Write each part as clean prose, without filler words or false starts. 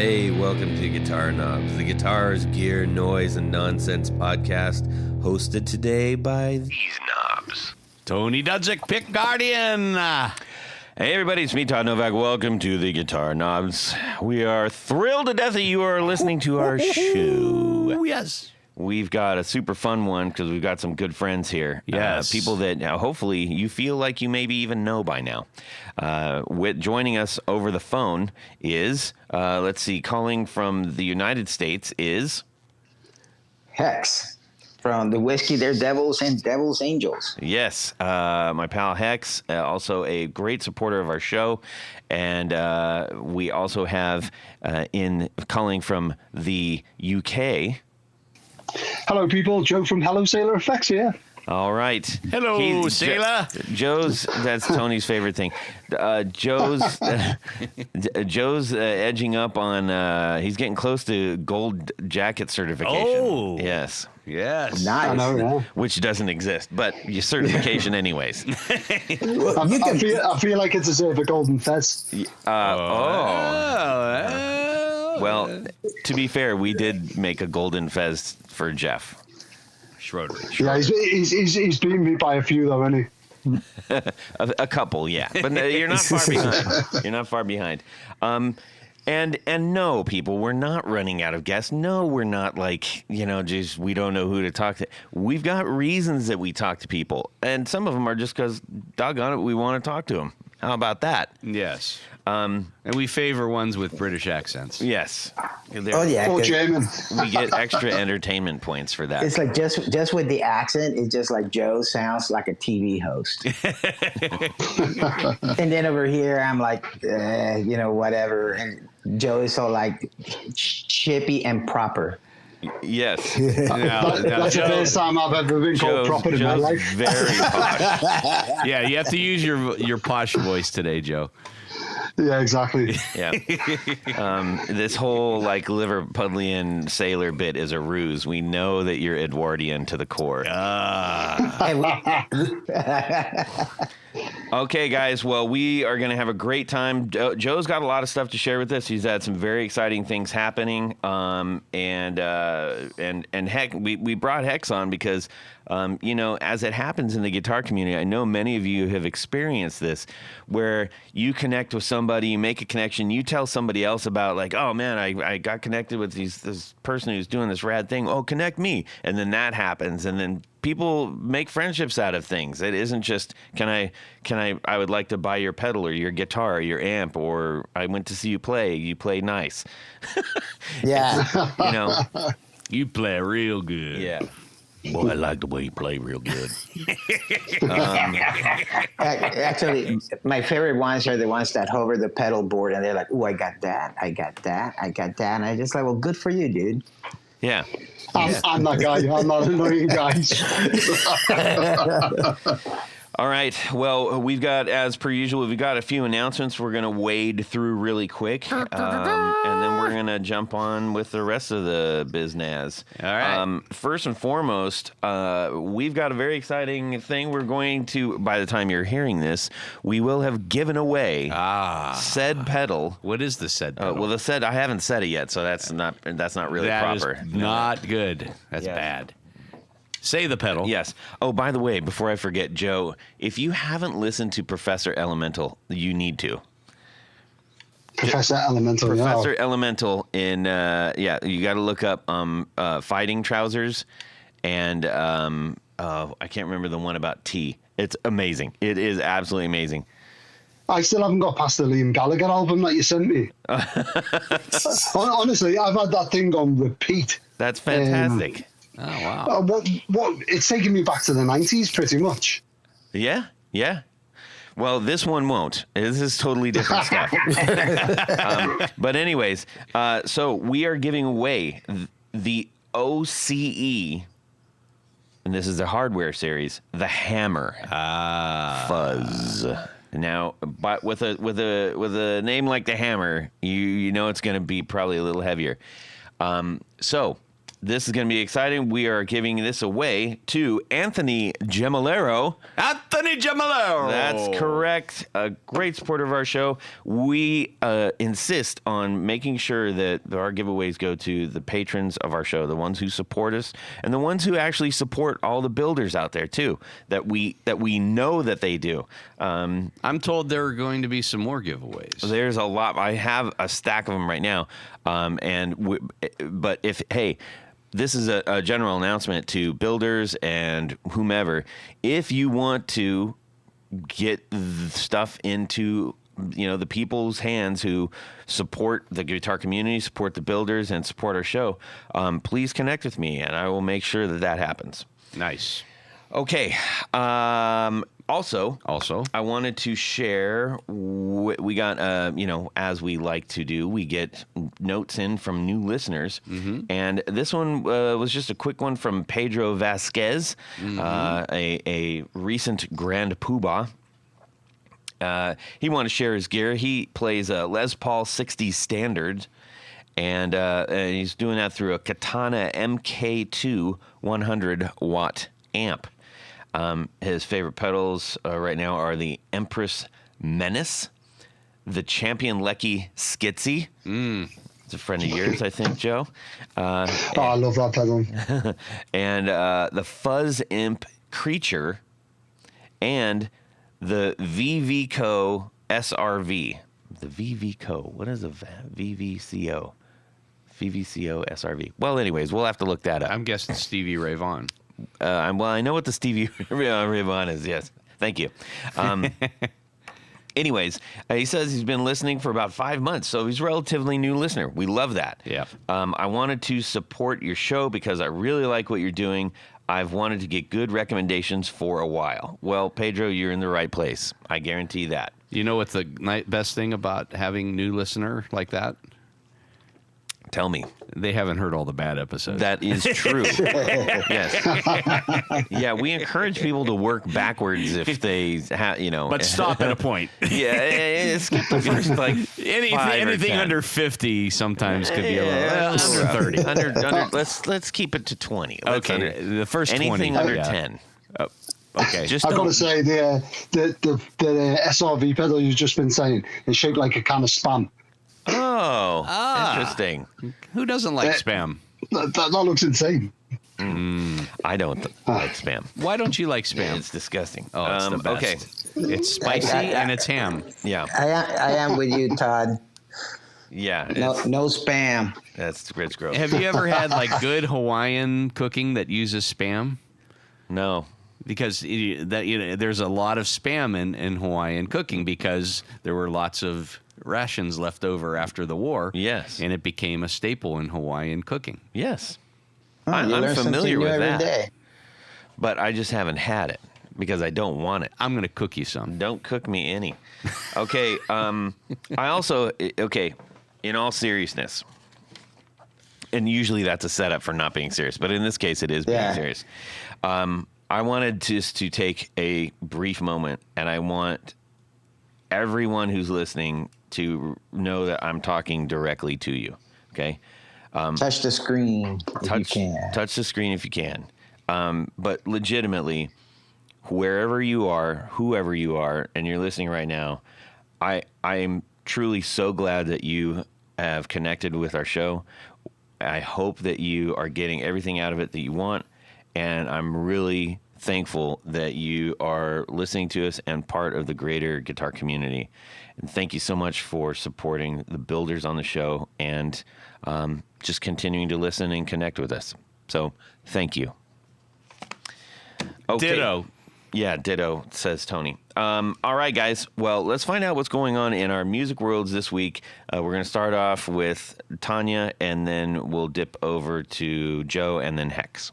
Hey, welcome to Guitar Knobs, the guitars, gear, noise, and nonsense podcast, hosted today by these knobs. Tony Dudzik, Pick Guardian. Hey everybody, it's me, Todd Novak. Welcome to the Guitar Knobs. We are thrilled to death that you are listening to our show. Yes. We've got a super fun one because we've got some good friends here. Yes. People that hopefully you feel like you maybe even know by now. Joining us over the phone is, calling from the United States is... Hex from the Whiskey Daredevils and Devil's Angels. Yes, my pal Hex, also a great supporter of our show. And we also have calling from the UK... Hello, people. Joe from Hello Sailor Effects here. All right. Hello, Sailor. That's Tony's favorite thing. Joe's edging up on, he's getting close to gold jacket certification. Oh. Yes. Yes. Nice. I know, yeah. Which doesn't exist, but your certification anyways. I feel like it's deserve a golden fez. Well, to be fair, we did make a golden fez for Jeff. Schroeder. Yeah, he's beaten me by a few, though, isn't he? A couple, yeah. But you're not far behind. You're not far behind. And no, people, we're not running out of guests. No, we're not just we don't know who to talk to. We've got reasons that we talk to people. And some of them are just because, doggone it, we want to talk to them. How about that? Yes. And we favor ones with British accents. Yes. Oh yeah, Or German. We get extra entertainment points for that. it's like just with the accent, it's just like Joe sounds like a TV host. And then over here, I'm like, whatever. And Joe is so like chippy and proper. Yes. That's the first time I've ever been called proper in my life. Very posh. Yeah, you have to use your posh voice today, Joe. Yeah, exactly. Yeah. This whole Liverpudlian sailor bit is a ruse. We know that you're Edwardian to the core. Okay, guys. Well, we are going to have a great time. Joe's got a lot of stuff to share with us. He's had some very exciting things happening. And Heck, we brought Hex on because, as it happens in the guitar community, I know many of you have experienced this, where you connect with somebody, you make a connection, you tell somebody else about oh man, I got connected with this person who's doing this rad thing. Oh, connect me, and then that happens, and then people make friendships out of things. It isn't just I would like to buy your pedal or your guitar or your amp, or I went to see you play. You play nice. Yeah. You play real good. Yeah. Boy, I like the way you play real good. Actually, my favorite ones are the ones that hover the pedal board and they're like, "Oh, I got that, I got that, I got that," and I just like, "Well, good for you, dude." Yeah. I'm that guy. I'm not annoying guys. All right. Well, we've got, as per usual, we've got a few announcements we're going to wade through really quick, and then we're going to jump on with the rest of the biznaz. All right. First and foremost, we've got a very exciting thing. We're going to, by the time you're hearing this, we will have given away said pedal. What is the said pedal? Well, the said, I haven't said it yet, so that's not really proper. That is not good. That's Yeah. bad. Say the pedal. Yes. Oh, by the way, before I forget, Joe, if you haven't listened to Professor Elemental, you need to. Professor Elemental. Professor Elemental you got to look up fighting trousers, and I can't remember the one about tea. It's amazing. It is absolutely amazing. I still haven't got past the Liam Gallagher album that you sent me. Honestly, I've had that thing on repeat. That's fantastic. Oh, wow. What? It's taking me back to the 90s, pretty much. Yeah. Well, this one won't. This is totally different stuff. But anyways, so we are giving away the OCE, and this is the hardware series, the Hammer Fuzz. Now, but with a name like the Hammer, you know it's going to be probably a little heavier. So this is going to be exciting. We are giving this away to Anthony Gemolero. Anthony Gemolero. That's correct. A great supporter of our show. We insist on making sure that our giveaways go to the patrons of our show, the ones who support us, and the ones who actually support all the builders out there too. That we know that they do. I'm told there are going to be some more giveaways. There's a lot. I have a stack of them right now. But this is a general announcement to builders and whomever. If you want to get stuff into the people's hands who support the guitar community, support the builders, and support our show, please connect with me, and I will make sure that happens. Nice. Okay. Also, I wanted to share. We got, as we like to do, we get notes in from new listeners, and this one was just a quick one from Pedro Vasquez, a recent Grand Poobah. He wanted to share his gear. He plays a Les Paul 60 Standard, and he's doing that through a Katana MK2 100 watt amp. His favorite pedals right now are the Empress Menace, the Champion Lecky Skitsy. It's a friend of yours, I think, Joe. I love that pedal. And the Fuzz Imp Creature, and the VVCO SRV. The VVCO. What is a VVCO? VVCO SRV. Well, anyways, we'll have to look that up. I'm guessing Stevie Ray Vaughan. I know what the Stevie Ray Vaughan is. Yes, thank you. Anyways, he says he's been listening for about 5 months, so he's a relatively new listener. We love that. Yeah. I wanted to support your show because I really like what you're doing. I've wanted to get good recommendations for a while. Well, Pedro, you're in the right place. I guarantee that. You know what's the best thing about having new listener like that? Tell me. They haven't heard all the bad episodes. That is true. Yes. Yeah, we encourage people to work backwards if they But stop at a point. Yeah, skip the first anything under 50 sometimes could be a little under 30. Under, let's keep it to 20. Okay, the first 20. Anything under 10. Okay. Just I've got to say the SRV pedal you've just been saying is shaped like a can of Spam. Interesting. Who doesn't like Spam? That looks insane. I don't like Spam. Why don't you like Spam? It's disgusting. Oh, it's the best. Okay. It's spicy and it's ham. Yeah. I am with you, Todd. Yeah. No spam. It's gross. Have you ever had like good Hawaiian cooking that uses Spam? No. Because there's a lot of Spam in Hawaiian cooking because there were lots of rations left over after the war. Yes. And it became a staple in Hawaiian cooking. Yes. You I'm learn something familiar new with every that. day. But I just haven't had it because I don't want it. I'm going to cook you some. Don't cook me any. Okay. I also, in all seriousness, and usually that's a setup for not being serious, but in this case it is being serious. I wanted just to take a brief moment, and I want everyone who's listening to know that I'm talking directly to you. Okay. Touch the screen if you can. Touch the screen if you can. But legitimately, wherever you are, whoever you are, and you're listening right now, I am truly so glad that you have connected with our show. I hope that you are getting everything out of it that you want, and I'm really thankful that you are listening to us and part of the greater guitar community. And thank you so much for supporting the builders on the show and just continuing to listen and connect with us. So thank you. Okay. Ditto. Yeah, ditto, says Tony. All right, guys. Well, let's find out what's going on in our music worlds this week. We're going to start off with Tanya, and then we'll dip over to Joe, and then Hex.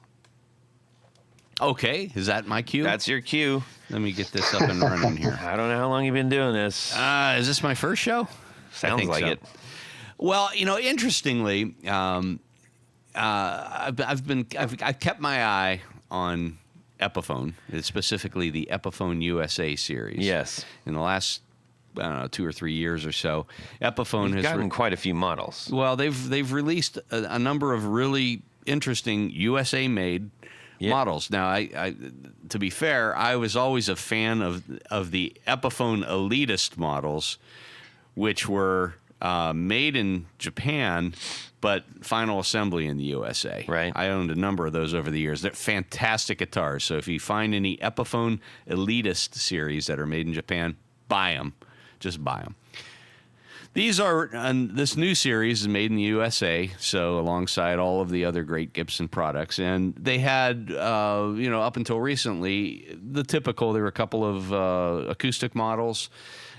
Okay, is that my cue? That's your cue. Let me get this up and running here. I don't know how long you've been doing this. Is this my first show? Sounds like it. Well, interestingly, I've kept my eye on Epiphone, specifically the Epiphone USA series. Yes. In the last, 2 or 3 years or so, Epiphone has gotten quite a few models. Well, they've released a number of really interesting USA-made models. Now, I to be fair, I was always a fan of the Epiphone Elitist models, which were made in Japan, but final assembly in the USA. Right. I owned a number of those over the years. They're fantastic guitars. So if you find any Epiphone Elitist series that are made in Japan, buy them. Just buy them. These are, this new series is made in the USA, so alongside all of the other great Gibson products. And they had, up until recently, the typical, there were a couple of acoustic models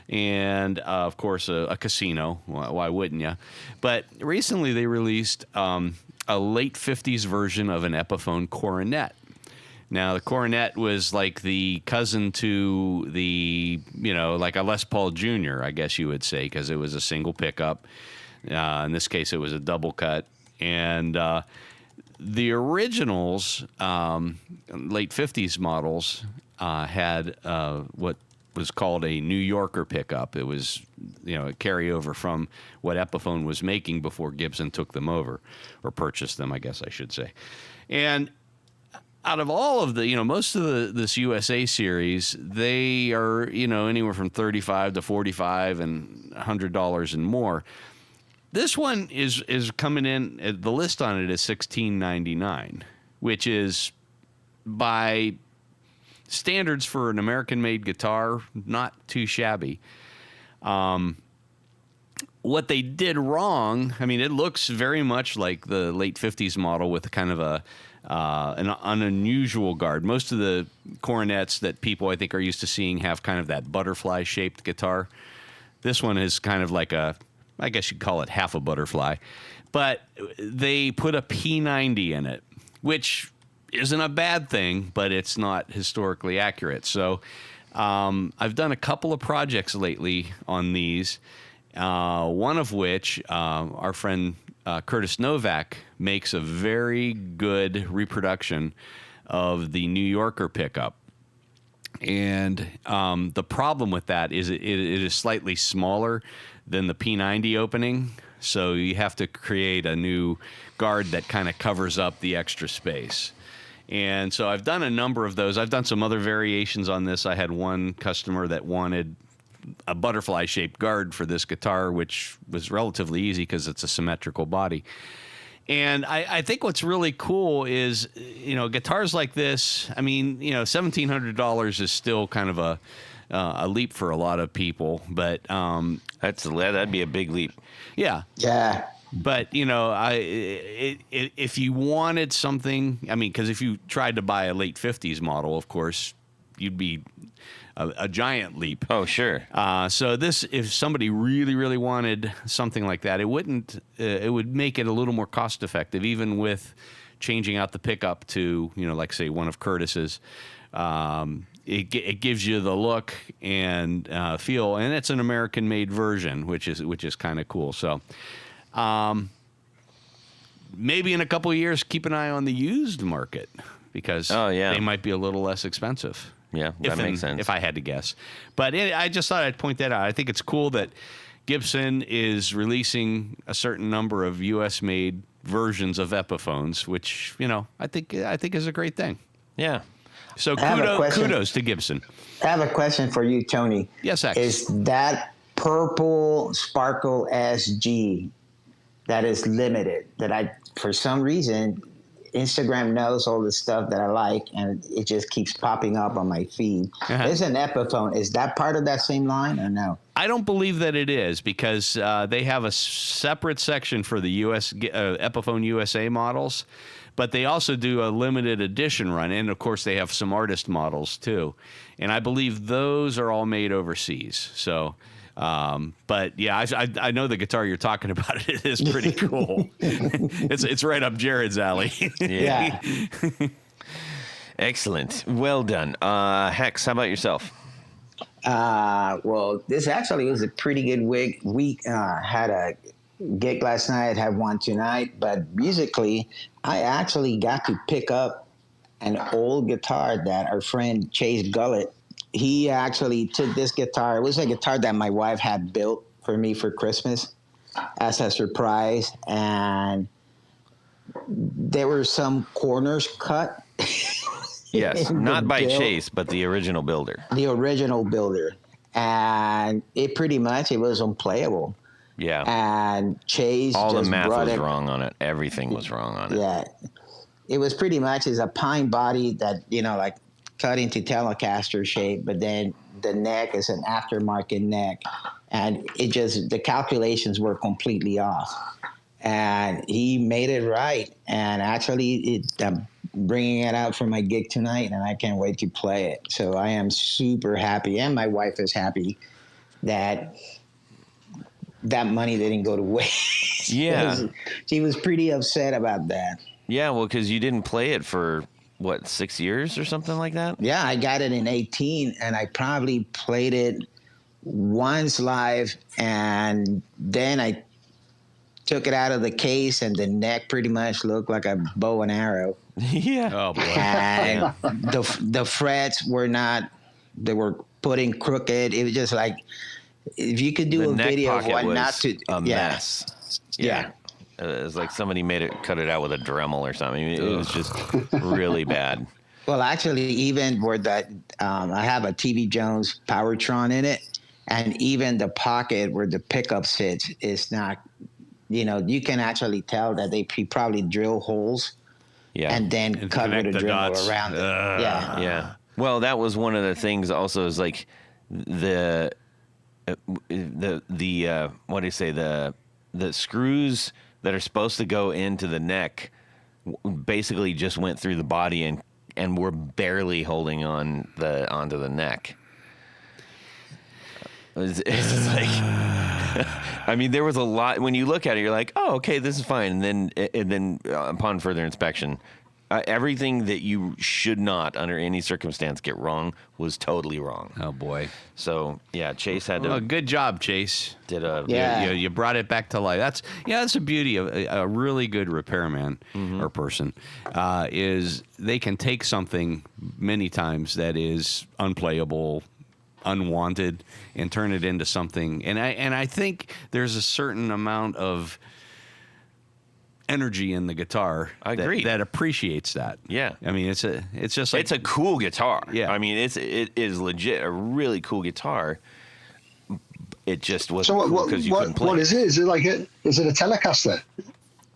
and, of course, a casino. Why wouldn't you? But recently they released a late 50s version of an Epiphone Coronet. Now, the Coronet was like the cousin to the, like a Les Paul Jr., I guess you would say, because it was a single pickup. In this case, it was a double cut. And the originals, late 50s models, had what was called a New Yorker pickup. It was, a carryover from what Epiphone was making before Gibson took them over, or purchased them, I guess I should say. And out of all of the, most of this USA series, they are, anywhere from $35 to $45 and $100 and more. This one is coming in. The list on it is $16.99, which is, by standards for an American-made guitar, not too shabby. What they did wrong, it looks very much like the late 50s model with kind of an unusual guard. Most of the Coronets that people, I think, are used to seeing have kind of that butterfly-shaped guitar. This one is kind of like I guess you'd call it half a butterfly. But they put a P90 in it, which isn't a bad thing, but it's not historically accurate. So I've done a couple of projects lately on these, one of which our friend Curtis Novak makes a very good reproduction of the New Yorker pickup. And the problem with that is it is slightly smaller than the P90 opening, so you have to create a new guard that kind of covers up the extra space. And so I've done a number of those. I've done some other variations on this. I had one customer that wanted a butterfly-shaped guard for this guitar, which was relatively easy because it's a symmetrical body. And I think what's really cool is, guitars like this, $1,700 is still kind of a leap for a lot of people, but that'd be a big leap. Yeah. Yeah. But, if you wanted something, because if you tried to buy a late 50s model, of course, you'd be a giant leap. Oh, sure. So this, if somebody really, really wanted something like that, it would make it a little more cost effective, even with changing out the pickup to, like say one of Curtis's. It gives you the look and feel, and it's an American-made version, which is kind of cool. So maybe in a couple of years, keep an eye on the used market, because they might be a little less expensive. Yeah, that makes sense. If I had to guess. But I just thought I'd point that out. I think it's cool that Gibson is releasing a certain number of U.S.-made versions of Epiphones, which, I think is a great thing. Yeah. So kudos to Gibson. I have a question for you, Tony. Yes, X. Is that purple Sparkle SG that is limited, that for some reason, Instagram knows all the stuff that I like, and it just keeps popping up on my feed. Uh-huh. It's an Epiphone. Is that part of that same line or no? I don't believe that it is, because they have a separate section for the Epiphone USA models, but they also do a limited edition run, and of course they have some artist models too. And I believe those are all made overseas. So, but yeah, I know the guitar you're talking about. It is pretty cool. It's right up Jared's alley. Yeah. Excellent. Well done. Hex, how about yourself? Well, this actually was a pretty good week. Had a gig last night, had one tonight, but musically, I actually got to pick up an old guitar that our friend Chase Gullett, he actually took this guitar. It was a guitar that my wife had built for me for Christmas as a surprise. And there were some corners cut. Yes, in not the by build. Chase, but the original builder. The original builder, and it pretty much it was unplayable. Yeah. And Chase All the just math brought was it. wrong on it. Everything was wrong on it. Yeah, it was pretty much as a pine body that like cut into Telecaster shape, but then the neck is an aftermarket neck, and it just the calculations were completely off. And he made it right. And actually, I'm bringing it out for my gig tonight, and I can't wait to play it. So I am super happy, and my wife is happy that money didn't go to waste. Yeah. She was pretty upset about that. Yeah, well, because you didn't play it for, 6 years or something like that? Yeah, I got it in 18, and I probably played it once live, and then I took it out of the case, and the neck pretty much looked like a bow and arrow. Yeah. Oh boy. And the frets were not, they were put in crooked. It was just like, if you could do The a neck video of pocket what was not to, a mess. Yeah. It was like somebody cut it out with a Dremel or something. It was just really bad. Well, actually, even where that, I have a TV Jones Powertron in it, and even the pocket where the pickup sits is not, you can actually tell that he probably drill holes Yeah. and then And cut with connect a the Dremel dots. around it. Yeah. Yeah. Well, that was one of the things also is like the what do you say, the screws that are supposed to go into the neck basically just went through the body and were barely holding onto the neck. It's like, I mean, there was a lot. When you look at it, you're like, oh, okay, this is fine. And then upon further inspection, everything that you should not, under any circumstance, get wrong was totally wrong. Oh boy. So yeah, Chase had to Well, good job, Chase. did a Yeah. You brought it back to life. That's the beauty of a really good repairman or person is they can take something many times that is unplayable, unwanted, and turn it into something. And I think there's a certain amount of energy in the guitar I agree. that appreciates that. Yeah. I mean, it's just like it's a cool guitar. Yeah. I mean, it is legit a really cool guitar. It just wasn't So cool because you couldn't play. what is it? Is it is it a Telecaster?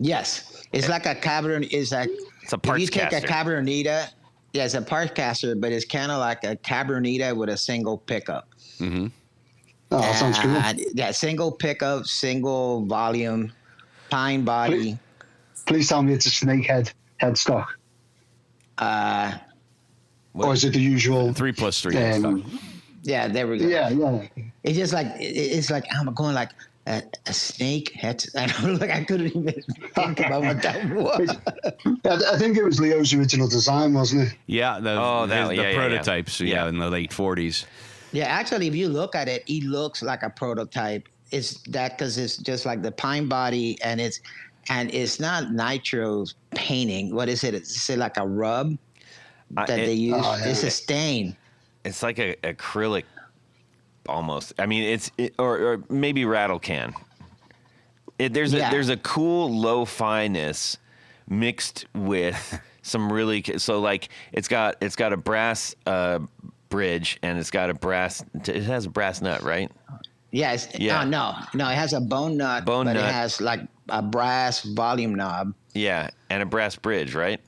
Yes. It's like a Cabernet. It's like, It's a if parts you take caster. a Cabernita, yeah, it's a parts caster, but it's kind of like a Cabernita with a single pickup. Oh, that sounds cool. Yeah, single pickup, single volume, pine body. Please tell me it's a snakehead headstock. Or is it the usual? 3+3. Um, Yeah, there we go. yeah. It's just like it's like I'm going like a snake head. I don't like I couldn't even think about what that was. I think it was Leo's original design, wasn't it? Yeah, the yeah. prototypes, Yeah. in the late 40s. Yeah, actually, if you look at it, it looks like a prototype. It's that because it's just like the pine body, and it's not nitro painting. What is it? It's like a rub that they use. Oh, yeah. It's a stain. It's like a acrylic, almost. I mean, or maybe rattle can. There's a cool lo-fi-ness mixed with some really so like it's got a brass bridge and it's got it has a brass nut, right? Yeah. Yeah. No, it has a bone nut, but nut. it has like a brass volume knob. Yeah, and a brass bridge, right?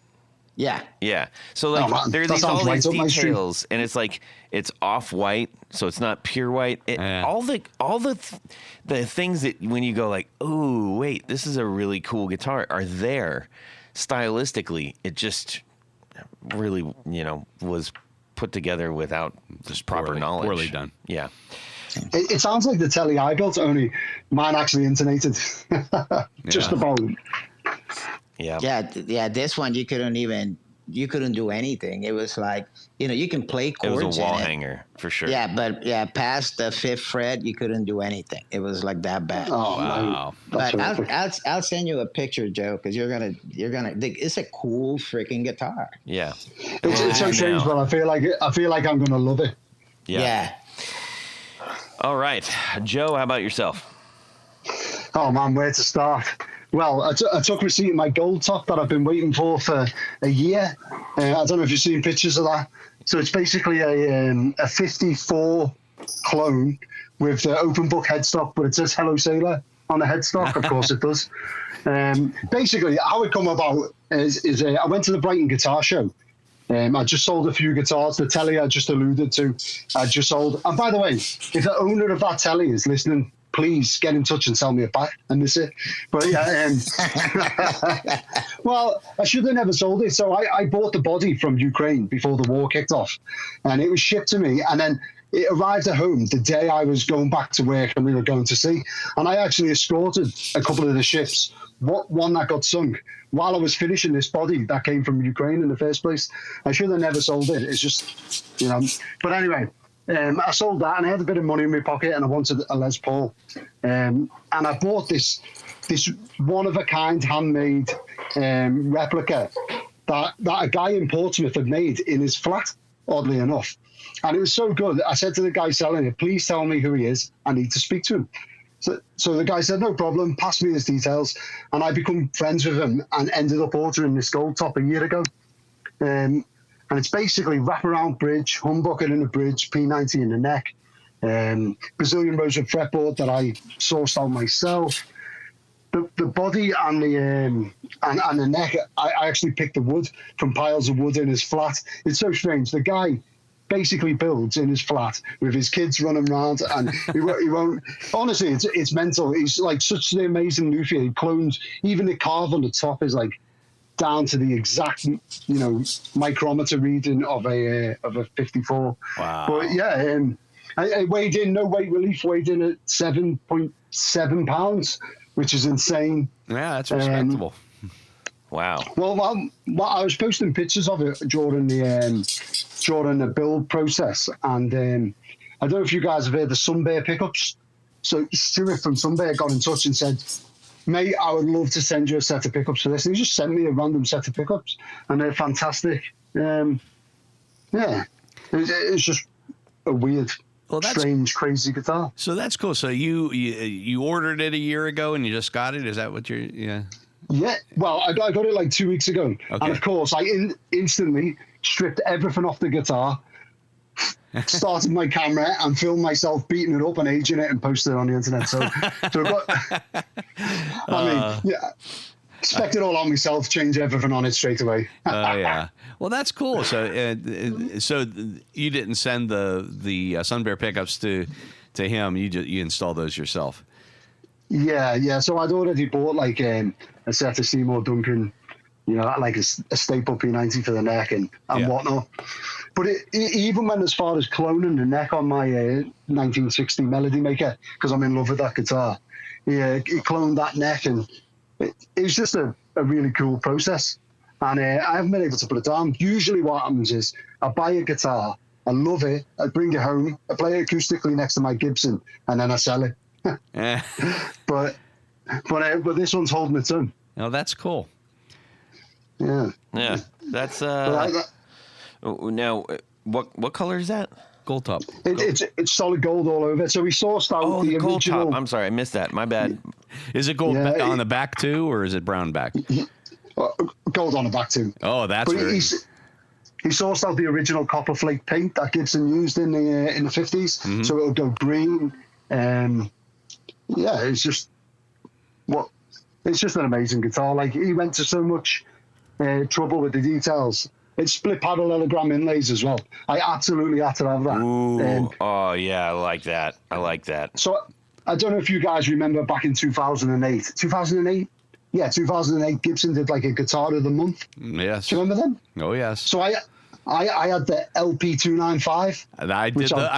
Yeah. Yeah. So like man, there's that all sounds these right up my street. details, and it's like it's off white, so it's not pure white. Yeah. All the things that when you go like, oh wait, this is a really cool guitar, are there stylistically. It just really was put together without just proper knowledge. Poorly done. Yeah. It sounds like the Telly I built, only mine actually intonated. Just Yeah. about. Yeah. Yeah. This one you couldn't do anything. It was like you can play It chords. was a wall in it. hanger for sure. Yeah, but past the fifth fret, you couldn't do anything. It was like that bad. Oh, Wow. man. but That's I'll send you a picture, Joe, because you're gonna. It's a cool freaking guitar. Yeah. it's so strange, but I feel like I'm gonna love it. Yeah. All right. Joe, how about yourself? Oh man, where to start? Well, I took receipt of my gold top that I've been waiting for a year. I don't know if you've seen pictures of that. So it's basically a 54 clone with the open book headstock, but it says Hello Sailor on the headstock. Of course it does. Basically, how it come about is I went to the Brighton Guitar Show. I just sold a few guitars. The telly I just alluded to, I just sold. And by the way, if the owner of that telly is listening, please get in touch and sell me it back. And that's it. But yeah, well, I should have never sold it. So I bought the body from Ukraine before the war kicked off, and it was shipped to me. And then it arrived at home the day I was going back to work and we were going to sea. And I actually escorted a couple of the ships, one that got sunk, while I was finishing this body that came from Ukraine in the first place. I should have never sold it. It's just, you know. But anyway, I sold that and I had a bit of money in my pocket and I wanted a Les Paul. And I bought this one-of-a-kind handmade replica that a guy in Portsmouth had made in his flat, oddly enough. And it was so good. I said to the guy selling it, please tell me who he is. I need to speak to him. So the guy said, no problem, pass me his details. And I become friends with him and ended up ordering this gold top a year ago. And it's basically wraparound bridge, humbucker in the bridge, P90 in the neck, Brazilian rosewood fretboard that I sourced out myself. The body and the neck, I actually picked the wood from piles of wood in his flat. It's so strange. The guy basically builds in his flat with his kids running around, and he won't. Honestly, it's mental. He's like such an amazing luthier. He clones, even the carve on the top is like down to the exact, micrometer reading of a 54. Wow. But yeah, I weighed in, no weight relief, weighed in at 7.7 pounds, which is insane. Yeah, that's respectable. Wow. Well, I was posting pictures of it during the build process, and I don't know if you guys have heard the Sunbear pickups. So Stuart from Sunbear got in touch and said, mate, I would love to send you a set of pickups for this. And he just sent me a random set of pickups, and they're fantastic. Yeah, it's just a weird, strange, crazy guitar. So that's cool. So you ordered it a year ago and you just got it? Is that what you're, yeah? Yeah, well, I got it like 2 weeks ago. Okay. And of course, I instantly stripped everything off the guitar, started my camera and filmed myself beating it up and aging it and posted it on the internet. So expect it all on myself, change everything on it straight away. Oh, yeah. Well, that's cool. So you didn't send the Sunbear pickups to him. You installed those yourself. Yeah. So I'd already bought like a set of Seymour Duncan, like a staple P90 for the neck and whatnot. But it even went as far as cloning the neck on my 1960 Melody Maker, because I'm in love with that guitar. Yeah, he cloned that neck, and it was just a really cool process. And I haven't been able to put it down. Usually what happens is I buy a guitar, I love it, I bring it home, I play it acoustically next to my Gibson, and then I sell it. But this one's holding its own. Oh, that's cool. Yeah. That's now what color is that? Gold top. It's solid gold all over. So we sourced out the gold original. top. I'm sorry, I missed that. My bad. Is it gold on the back too, or is it brown back? Gold on the back too. Oh, that's very. He sourced out the original copper flake paint that Gibson used in the 50s, Mm-hmm. so it'll go green. It's just an amazing guitar. Like, he went to so much trouble with the details. It's split parallelogram inlays as well. I absolutely had to have that. Ooh, I like that. So I don't know if you guys remember back in 2008. 2008? Yeah, 2008, Gibson did like a guitar of the month. Yes. Do you remember them? Oh, yes. So I had the LP295. And I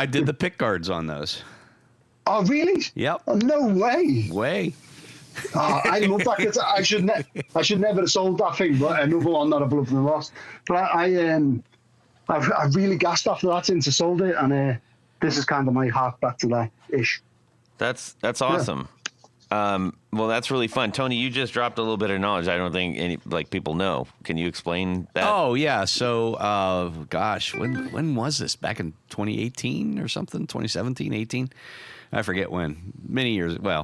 did the pick guards on those. Oh, really? Yep. Oh, no way. Oh, I love that guitar. I should never have sold that thing, but another one that I've loved and lost. But I really gassed after that since I sold it, and this is kind of my hark back to that ish. That's awesome. Yeah. Well, that's really fun. Tony, you just dropped a little bit of knowledge I don't think any people know. Can you explain that? Oh, yeah. So, when was this? Back in 2018 or something? 2017, 18? I forget when.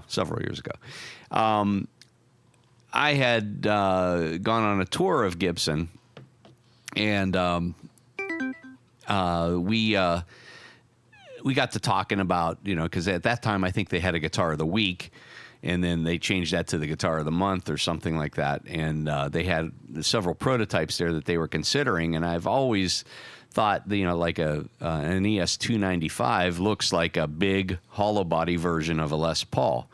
Several years ago. I had gone on a tour of Gibson, and we got to talking about, because at that time I think they had a guitar of the week, and then they changed that to the guitar of the month or something like that. And they had several prototypes there that they were considering, and I've always thought, like an ES-295 looks like a big hollow body version of a Les Paul.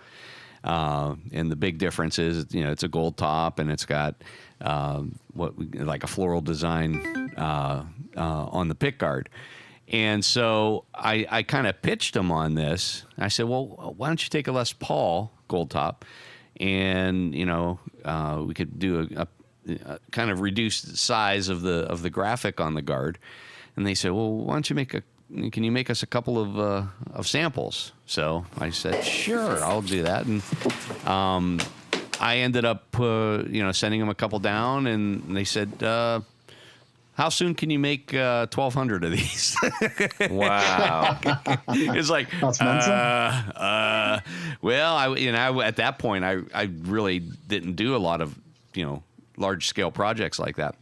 And the big difference is, it's a gold top, and it's got like a floral design on the pickguard. And so I kind of pitched him on this. I said, well, why don't you take a Les Paul gold top, and we could do a kind of reduced size of the graphic on the guard. And they said, well, why don't you can you make us a couple of samples? So I said, sure, I'll do that. And I ended up sending them a couple down, and they said, how soon can you make 1,200 of these? Wow. It's like, That's mental. well, I at that point, I really didn't do a lot of, large scale projects like that.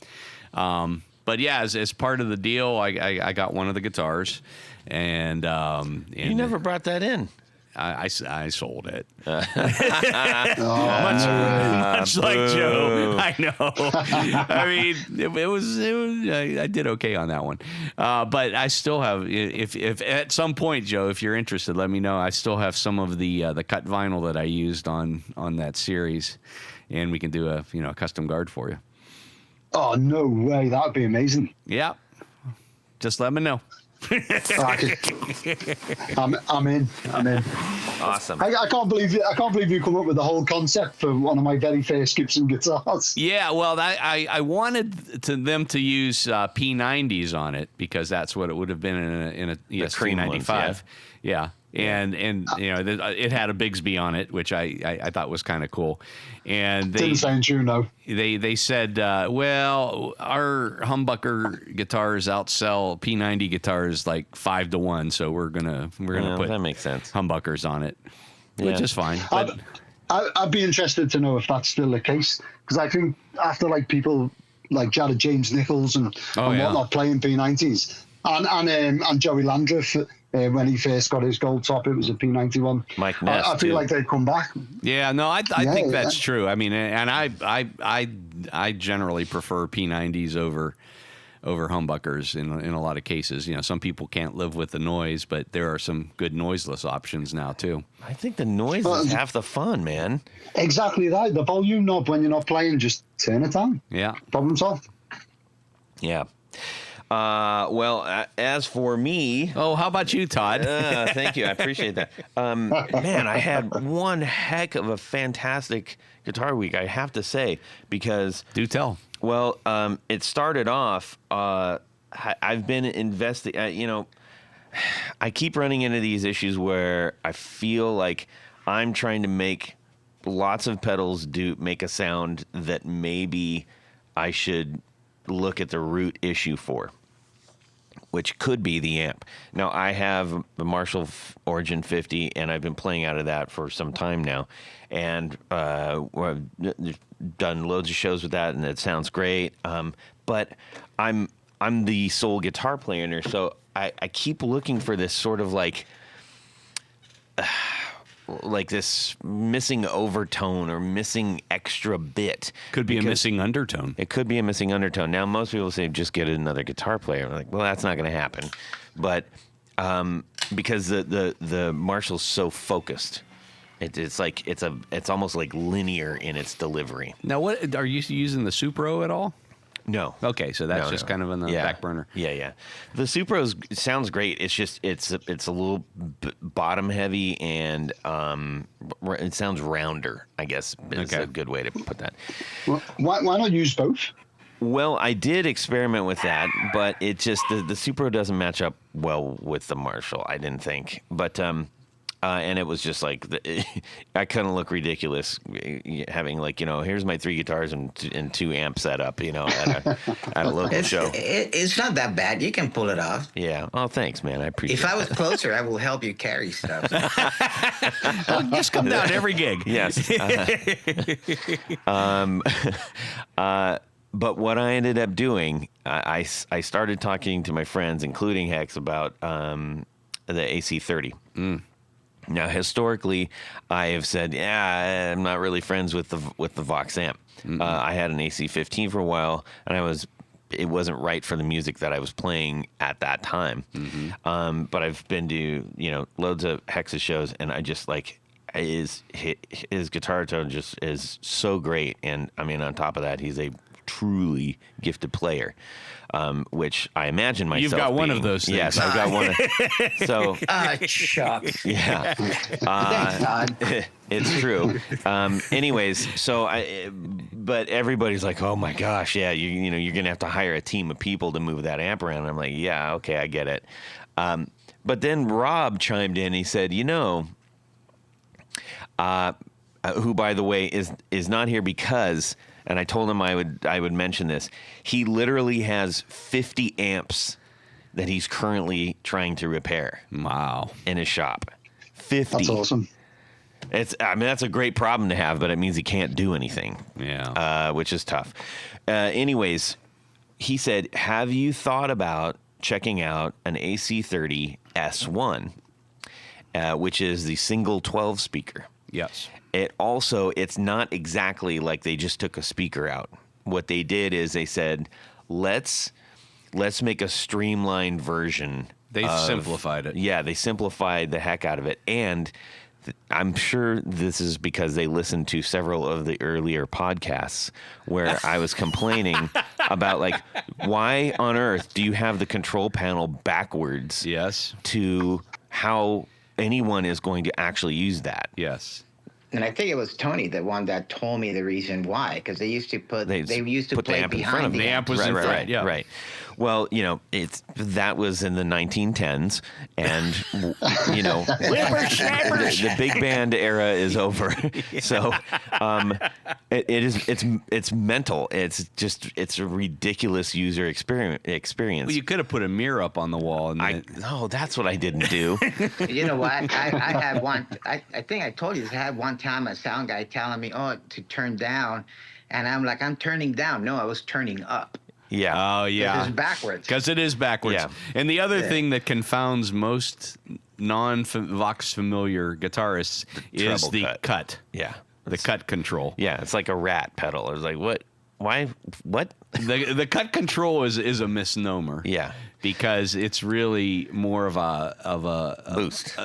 But yeah, as part of the deal, I got one of the guitars, and You never brought that in. I sold it. Oh, Much like Joe. I know. I mean, it was I did okay on that one. But I still have, if at some point, Joe, if you're interested, let me know. I still have some of the cut vinyl that I used on that series, and we can do a custom guard for you. Oh, no way. That would be amazing. Yeah. Just let me know. I'm in. Awesome. I can't believe you come up with the whole concept for one of my very first Gibson guitars. Yeah, well, I wanted them to use P90s on it, because that's what it would have been in a ES-395. Yeah. And it had a Bigsby on it, which I thought was kind of cool. And Didn't sound true, no. They said, well, our humbucker guitars outsell P90 guitars like 5-1, so we're gonna put that makes sense. humbuckers on it, which is fine. But I'd be interested to know if that's still the case, because I think after people like James Nichols and whatnot playing P90s, and Joey Landreth. When he first got his gold top, it was a P91. Mike Ness, I feel like they'd come back. Yeah, no, I think that's true. I mean, and I generally prefer P90s over humbuckers in a lot of cases. Some people can't live with the noise, but there are some good noiseless options now too. I think the noise is half the fun, man. Exactly that. The volume knob when you're not playing, just turn it on. Yeah. Problem solved. Yeah. Well, as for me... Oh, how about you, Todd? Thank you. I appreciate that. Man, I had one heck of a fantastic guitar week, I have to say, because... Do tell. Well, it started off... I've been investing... I keep running into these issues where I feel like I'm trying to make lots of pedals make a sound that maybe I should look at the root issue for, which could be the amp. Now, I have the Marshall Origin 50, and I've been playing out of that for some time now. And I've done loads of shows with that, and it sounds great. But I'm the sole guitar player in there, so I keep looking for this sort of like this missing overtone or missing extra bit. Could be a missing undertone. It could be a missing undertone. Now, most people say just get another guitar player. I'm like, well, that's not going to happen. But because the Marshall's so focused, it's almost like linear in its delivery. Now, what are you using the Supro at all? No. Okay, so that's just kind of in the back burner. Yeah. The Supro sounds great. It's just it's a little bottom heavy, and it sounds rounder, I guess is a good way to put that. Well, why not use both? Well, I did experiment with that, but it just the Supro doesn't match up well with the Marshall, I didn't think. But And it was just like, I couldn't look ridiculous having like, here's my 3 guitars and 2 amps set up, at a local show. It's not that bad. You can pull it off. Yeah. Oh, thanks, man. I appreciate it. If I was closer, I will help you carry stuff. Well, just come down every gig. Yes. But what I ended up doing, I started talking to my friends, including Hex, about the AC30. Now, historically, I have said, I'm not really friends with the Vox amp. I had an AC15 for a while, and it wasn't right for the music that I was playing at that time. But I've been to loads of Hex's shows, and I just like his guitar tone just is so great. And I mean, on top of that, he's a truly gifted player, which I imagine myself. You've got one of those things. Yes, I've got one. So, shucks. yeah, it's true. Anyways, but everybody's like, oh my gosh, yeah, you're gonna have to hire a team of people to move that amp around. And I'm like, yeah, okay, I get it. But then Rob chimed in. He said, who, by the way, is not here because. And I told him I would mention this. He literally has 50 amps that he's currently trying to repair. Wow. In his shop. 50. That's awesome. That's a great problem to have, but it means he can't do anything. Yeah. Which is tough. Anyways, he said, have you thought about checking out an AC30 S1, which is the single 12 speaker? Yes. It's not exactly like they just took a speaker out. What they did is they said, let's make a streamlined version. They simplified it. Yeah, they simplified the heck out of it. And I'm sure this is because they listened to several of the earlier podcasts where I was complaining about, like, why on earth do you have the control panel backwards? Yes. To how anyone is going to actually use that. Yes. And I think it was Tony, the one that told me the reason why, because they used to put play the amp in front of behind them. The amp was in front. Yeah. Right. Well, that was in the 1910s, and the big band era is over. So it's mental. It's a ridiculous user experience. Well, you could have put a mirror up on the wall. And no, that's what I didn't do. You know what? I had one. I think I told you I had one time a sound guy telling me, to turn down, and I'm like, I'm turning down. No, I was turning up. Yeah. Oh, yeah. It is backwards. Because it is backwards. Yeah. And the other thing that confounds most non-Vox familiar guitarists is the cut. Yeah. The cut control. Yeah, it's like a rat pedal. It's like, what? Why? What? The cut control is a misnomer. Yeah. Because it's really more of a boost.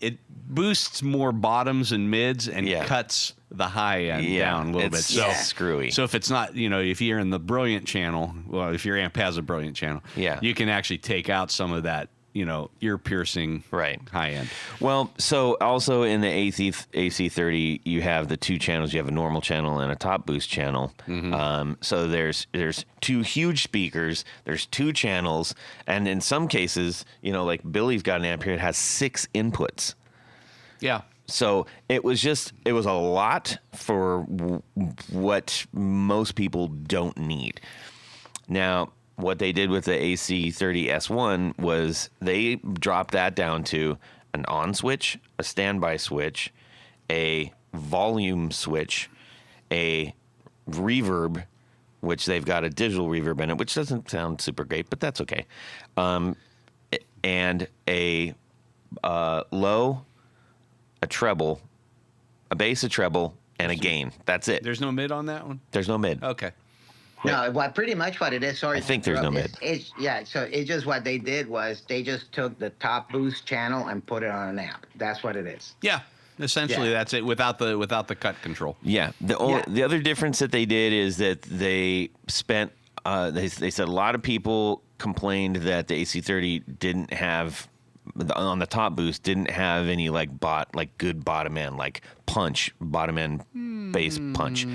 It boosts more bottoms and mids and cuts the high end down a little bit. So screwy. So if it's not, if you're in the brilliant channel, well, if your amp has a brilliant channel, you can actually take out some of that, ear piercing high end. Well, so also in the AC30, you have the 2 channels. You have a normal channel and a top boost channel. So there's 2 huge speakers. There's 2 channels, and in some cases, like Billy's got an amp here. It has 6 inputs. Yeah. So it was a lot for what most people don't need. Now, what they did with the AC30 S1 was they dropped that down to an on switch, a standby switch, a volume switch, a reverb, which they've got a digital reverb in it, which doesn't sound super great, but that's okay. And a low, a treble, a bass, a treble, and a gain. That's it. There's no mid on that one? There's no mid. Okay. No, pretty much what it is. Sorry, I think there's no mid. So it's just what they did was they just took the top boost channel and put it on an amp. That's what it is. Yeah. Essentially, that's it without the cut control. Yeah. The other difference that they did is that they spent. They said a lot of people complained that the AC30 didn't have. On the top boost, didn't have any good bottom end, like punch, bottom end bass punch.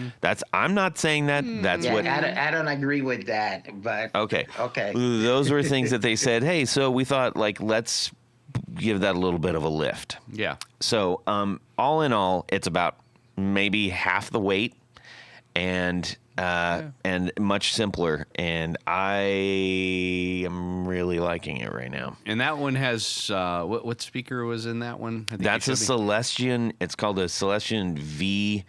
I'm not saying that. That's what I don't agree with that. But okay. Okay. Those were things that they said. Hey, so we thought let's give that a little bit of a lift. Yeah. So all in all, it's about maybe half the weight and much simpler. And I am really liking it right now. And that one has what speaker was in that one? I think That's a Celestion. It's called a Celestion VX12,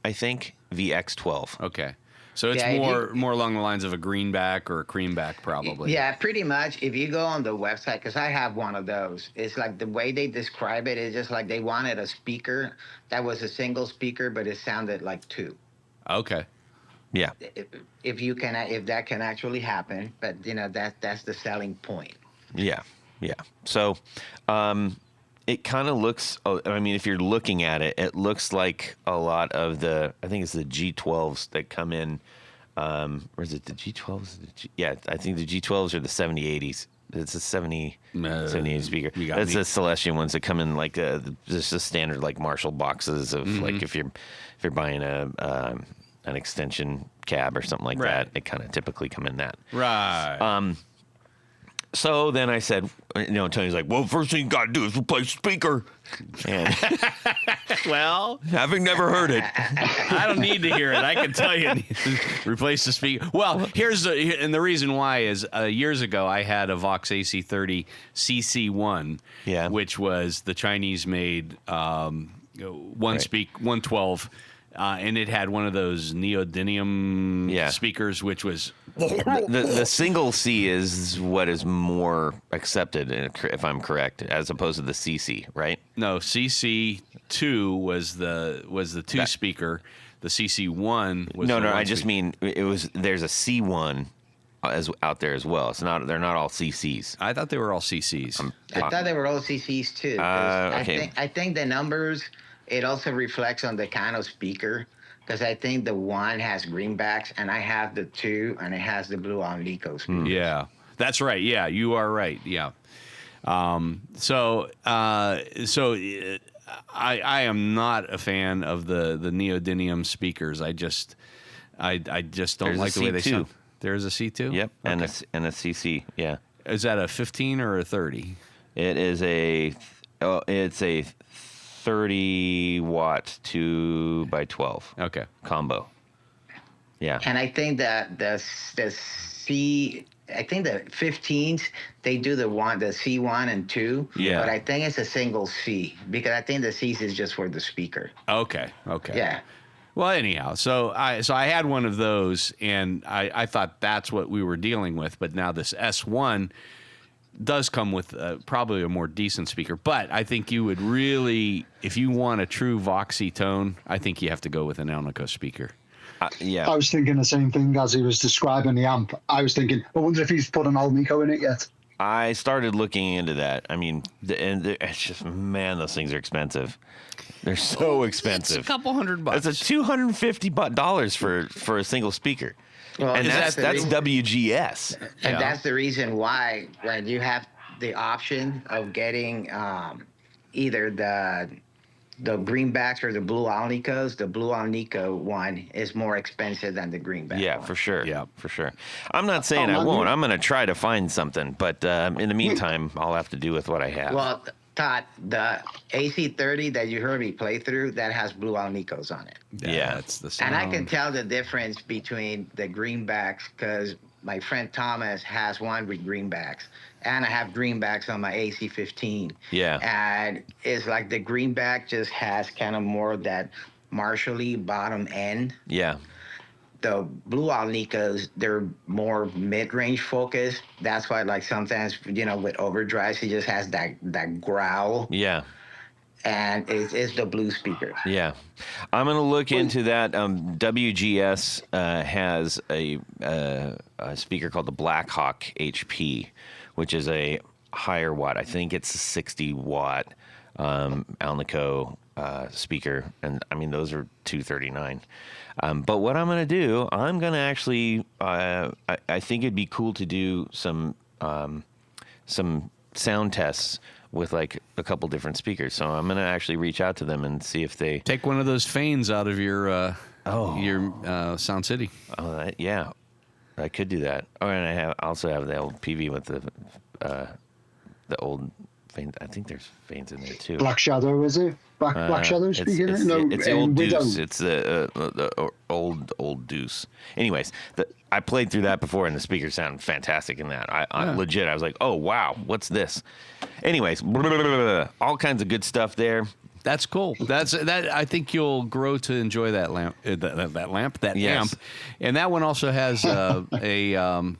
I think. VX12. Okay. So it's more along the lines of a greenback or a creamback, probably. Yeah, pretty much. If you go on the website, because I have one of those, it's like the way they describe it is just like they wanted a speaker that was a single speaker, but it sounded like two. Okay. Yeah. If that can actually happen, but that's the selling point. Yeah. Yeah. So, it kind of looks, I mean, if you're looking at it, it looks like a lot of I think it's the G12s that come in, or is it the G12s? Yeah, I think the G12s are the 7080s. It's a 7080 speaker. That's the Celestion ones that come in like just the standard like Marshall boxes of like if you're buying an extension cab or something like that, it kind of typically come in that. Right. So then I said, Tony's like, well, first thing you got to do is replace the speaker. And well, having never heard it. I don't need to hear it. I can tell you, replace the speaker. Well, and the reason why is years ago I had a Vox AC30 CC1, which was the Chinese-made 112. And it had one of those neodymium speakers, which was the single C is what is more accepted, if I'm correct, as opposed to the CC, right? No, CC2 was the two speaker. The CC1 was no. I just mean it was. There's a C1 out there as well. It's not. They're not all CCs. I thought they were all CCs. I thought they were all CCs too. Okay. I think the numbers. It also reflects on the kind of speaker, because I think the one has greenbacks, and I have the two, and it has the blue Alnico speakers. Yeah, that's right. Yeah, you are right. Yeah. So I am not a fan of the neodymium speakers. I just don't like the way they sound. There's a C2? Yep, and a CC. Yeah. Is that a 15 or a 30? It is it's a 30 watt 2x12 combo. Yeah. And I think that the 15s, they do the C1 and 2. Yeah. But I think it's a single C, because I think the C's is just for the speaker. Okay. Yeah. Well, anyhow, so I had one of those, and I thought that's what we were dealing with. But now this S1 does come with probably a more decent speaker. But I think you would really, if you want a true Voxy tone, I think you have to go with an Alnico speaker. Yeah. I was thinking the same thing as he was describing the amp. I was thinking, I wonder if he's put an Alnico in it yet. I started looking into that. I mean, it's just, man, those things are expensive. They're so expensive. It's a couple $100. It's a $250 for a single speaker. Well, and that's WGS. And that's the reason why when you have the option of getting either the greenbacks or the blue Alnicos, the blue Alnico one is more expensive than the greenback Yeah, one. for sure. Yeah. For sure. I'm not saying I won't. I'm going to try to find something. But in the meantime, I'll have to do with what I have. Well, Todd, the AC30 that you heard me play through, that has blue Alnicos on it. Yeah. That's the sound. And I can tell the difference between the greenbacks, because my friend Thomas has one with greenbacks, and I have greenbacks on my AC15. Yeah. And it's like the greenback just has kind of more of that Marshall-y bottom end. Yeah. The blue Alnicos, they're more mid-range focused. That's why, like, sometimes, with overdrive, he just has that growl. Yeah. And it's the blue speaker. Yeah. I'm going to look into that. WGS has a speaker called the Blackhawk HP, which is a higher watt. I think it's a 60 watt Alnico speaker. And I mean, those are $239. But what I'm going to do, I'm going to actually, I think it'd be cool to do some sound tests with like a couple different speakers. So I'm going to actually reach out to them and see if they take one of those fanes out of your Sound City. Oh, yeah, I could do that. Oh, and I also have the LPV with the old veins. I think there's veins in there too. Black Shadow, is it? Black Shadow speaking? It's the old deuce. It's the old deuce. Anyways, I played through that before, and the speakers sound fantastic in that. I legit, I was like, oh wow, what's this? Anyways, all kinds of good stuff there. That's cool. That. I think you'll grow to enjoy that lamp. That Yes. amp, and that one also has a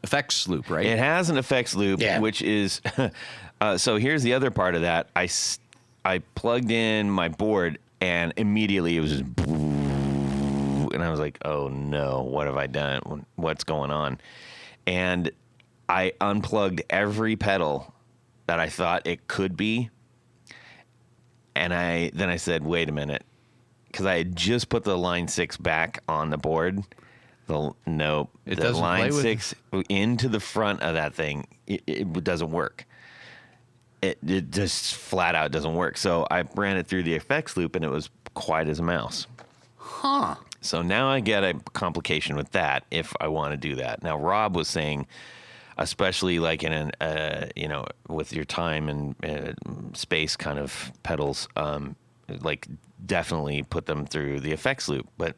effects loop, right? It has an effects loop, which is. So here's the other part of that. I plugged in my board, and immediately it was just, and I was like, oh no, what have I done? What's going on? And I unplugged every pedal that I thought it could be. And then I said, wait a minute, because I had just put the line 6 back on the board. The line 6 into the front of that thing, it doesn't work. It just flat out doesn't work. So I ran it through the effects loop, and it was quiet as a mouse. Huh. So now I get a complication with that if I want to do that. Now Rob was saying, especially like in with your time and space kind of pedals, like definitely put them through the effects loop. But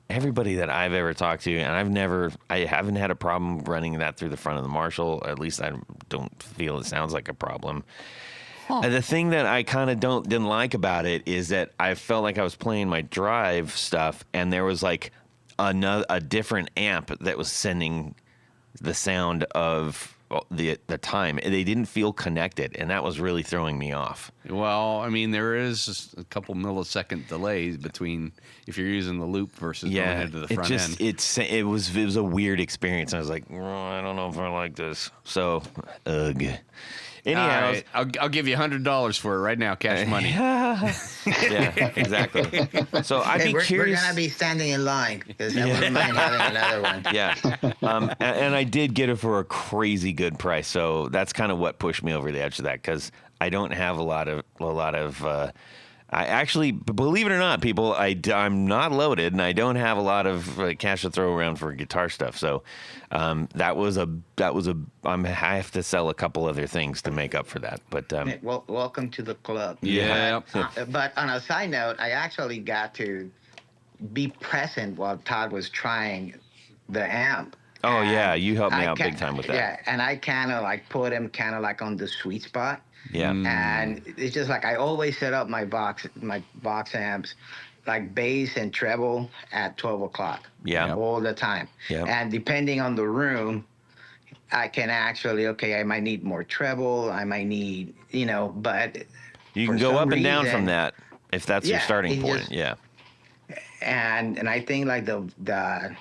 everybody that I've ever talked to, and I haven't had a problem running that through the front of the Marshall. At least I don't feel it sounds like a problem. Huh. And the thing that I kind of didn't like about it is that I felt like I was playing my drive stuff, and there was like a different amp that was sending the sound of the time. They didn't feel connected, and that was really throwing me off. Well, I mean, there is a couple millisecond delays between if you're using the loop versus going into the front end. It was a weird experience. I was like, I don't know if I like this. So, ugh. Anyhow, right. I'll give you $100 for it right now, cash money. Yeah, exactly. So I'd be curious. We're gonna be standing in line because I wouldn't mind having another one. Yeah, and I did get it for a crazy good price. So that's kind of what pushed me over the edge of that, because I don't have a lot of. I actually, believe it or not, people, I'm not loaded, and I don't have a lot of cash to throw around for guitar stuff. So I have to sell a couple other things to make up for that. But Well, welcome to the club. Yeah. But on a side note, I actually got to be present while Todd was trying the amp. Oh, And you helped me I out big time with that. Yeah, and I kind of like put him kind of like on the sweet spot. Yeah. And it's just like I always set up my box amps like bass and treble at 12 o'clock. Yeah. All the time. Yeah. And depending on the room, I can actually, I might need more treble. I might need, but You can go up and down from that if that's your starting point. Yeah. And I think like the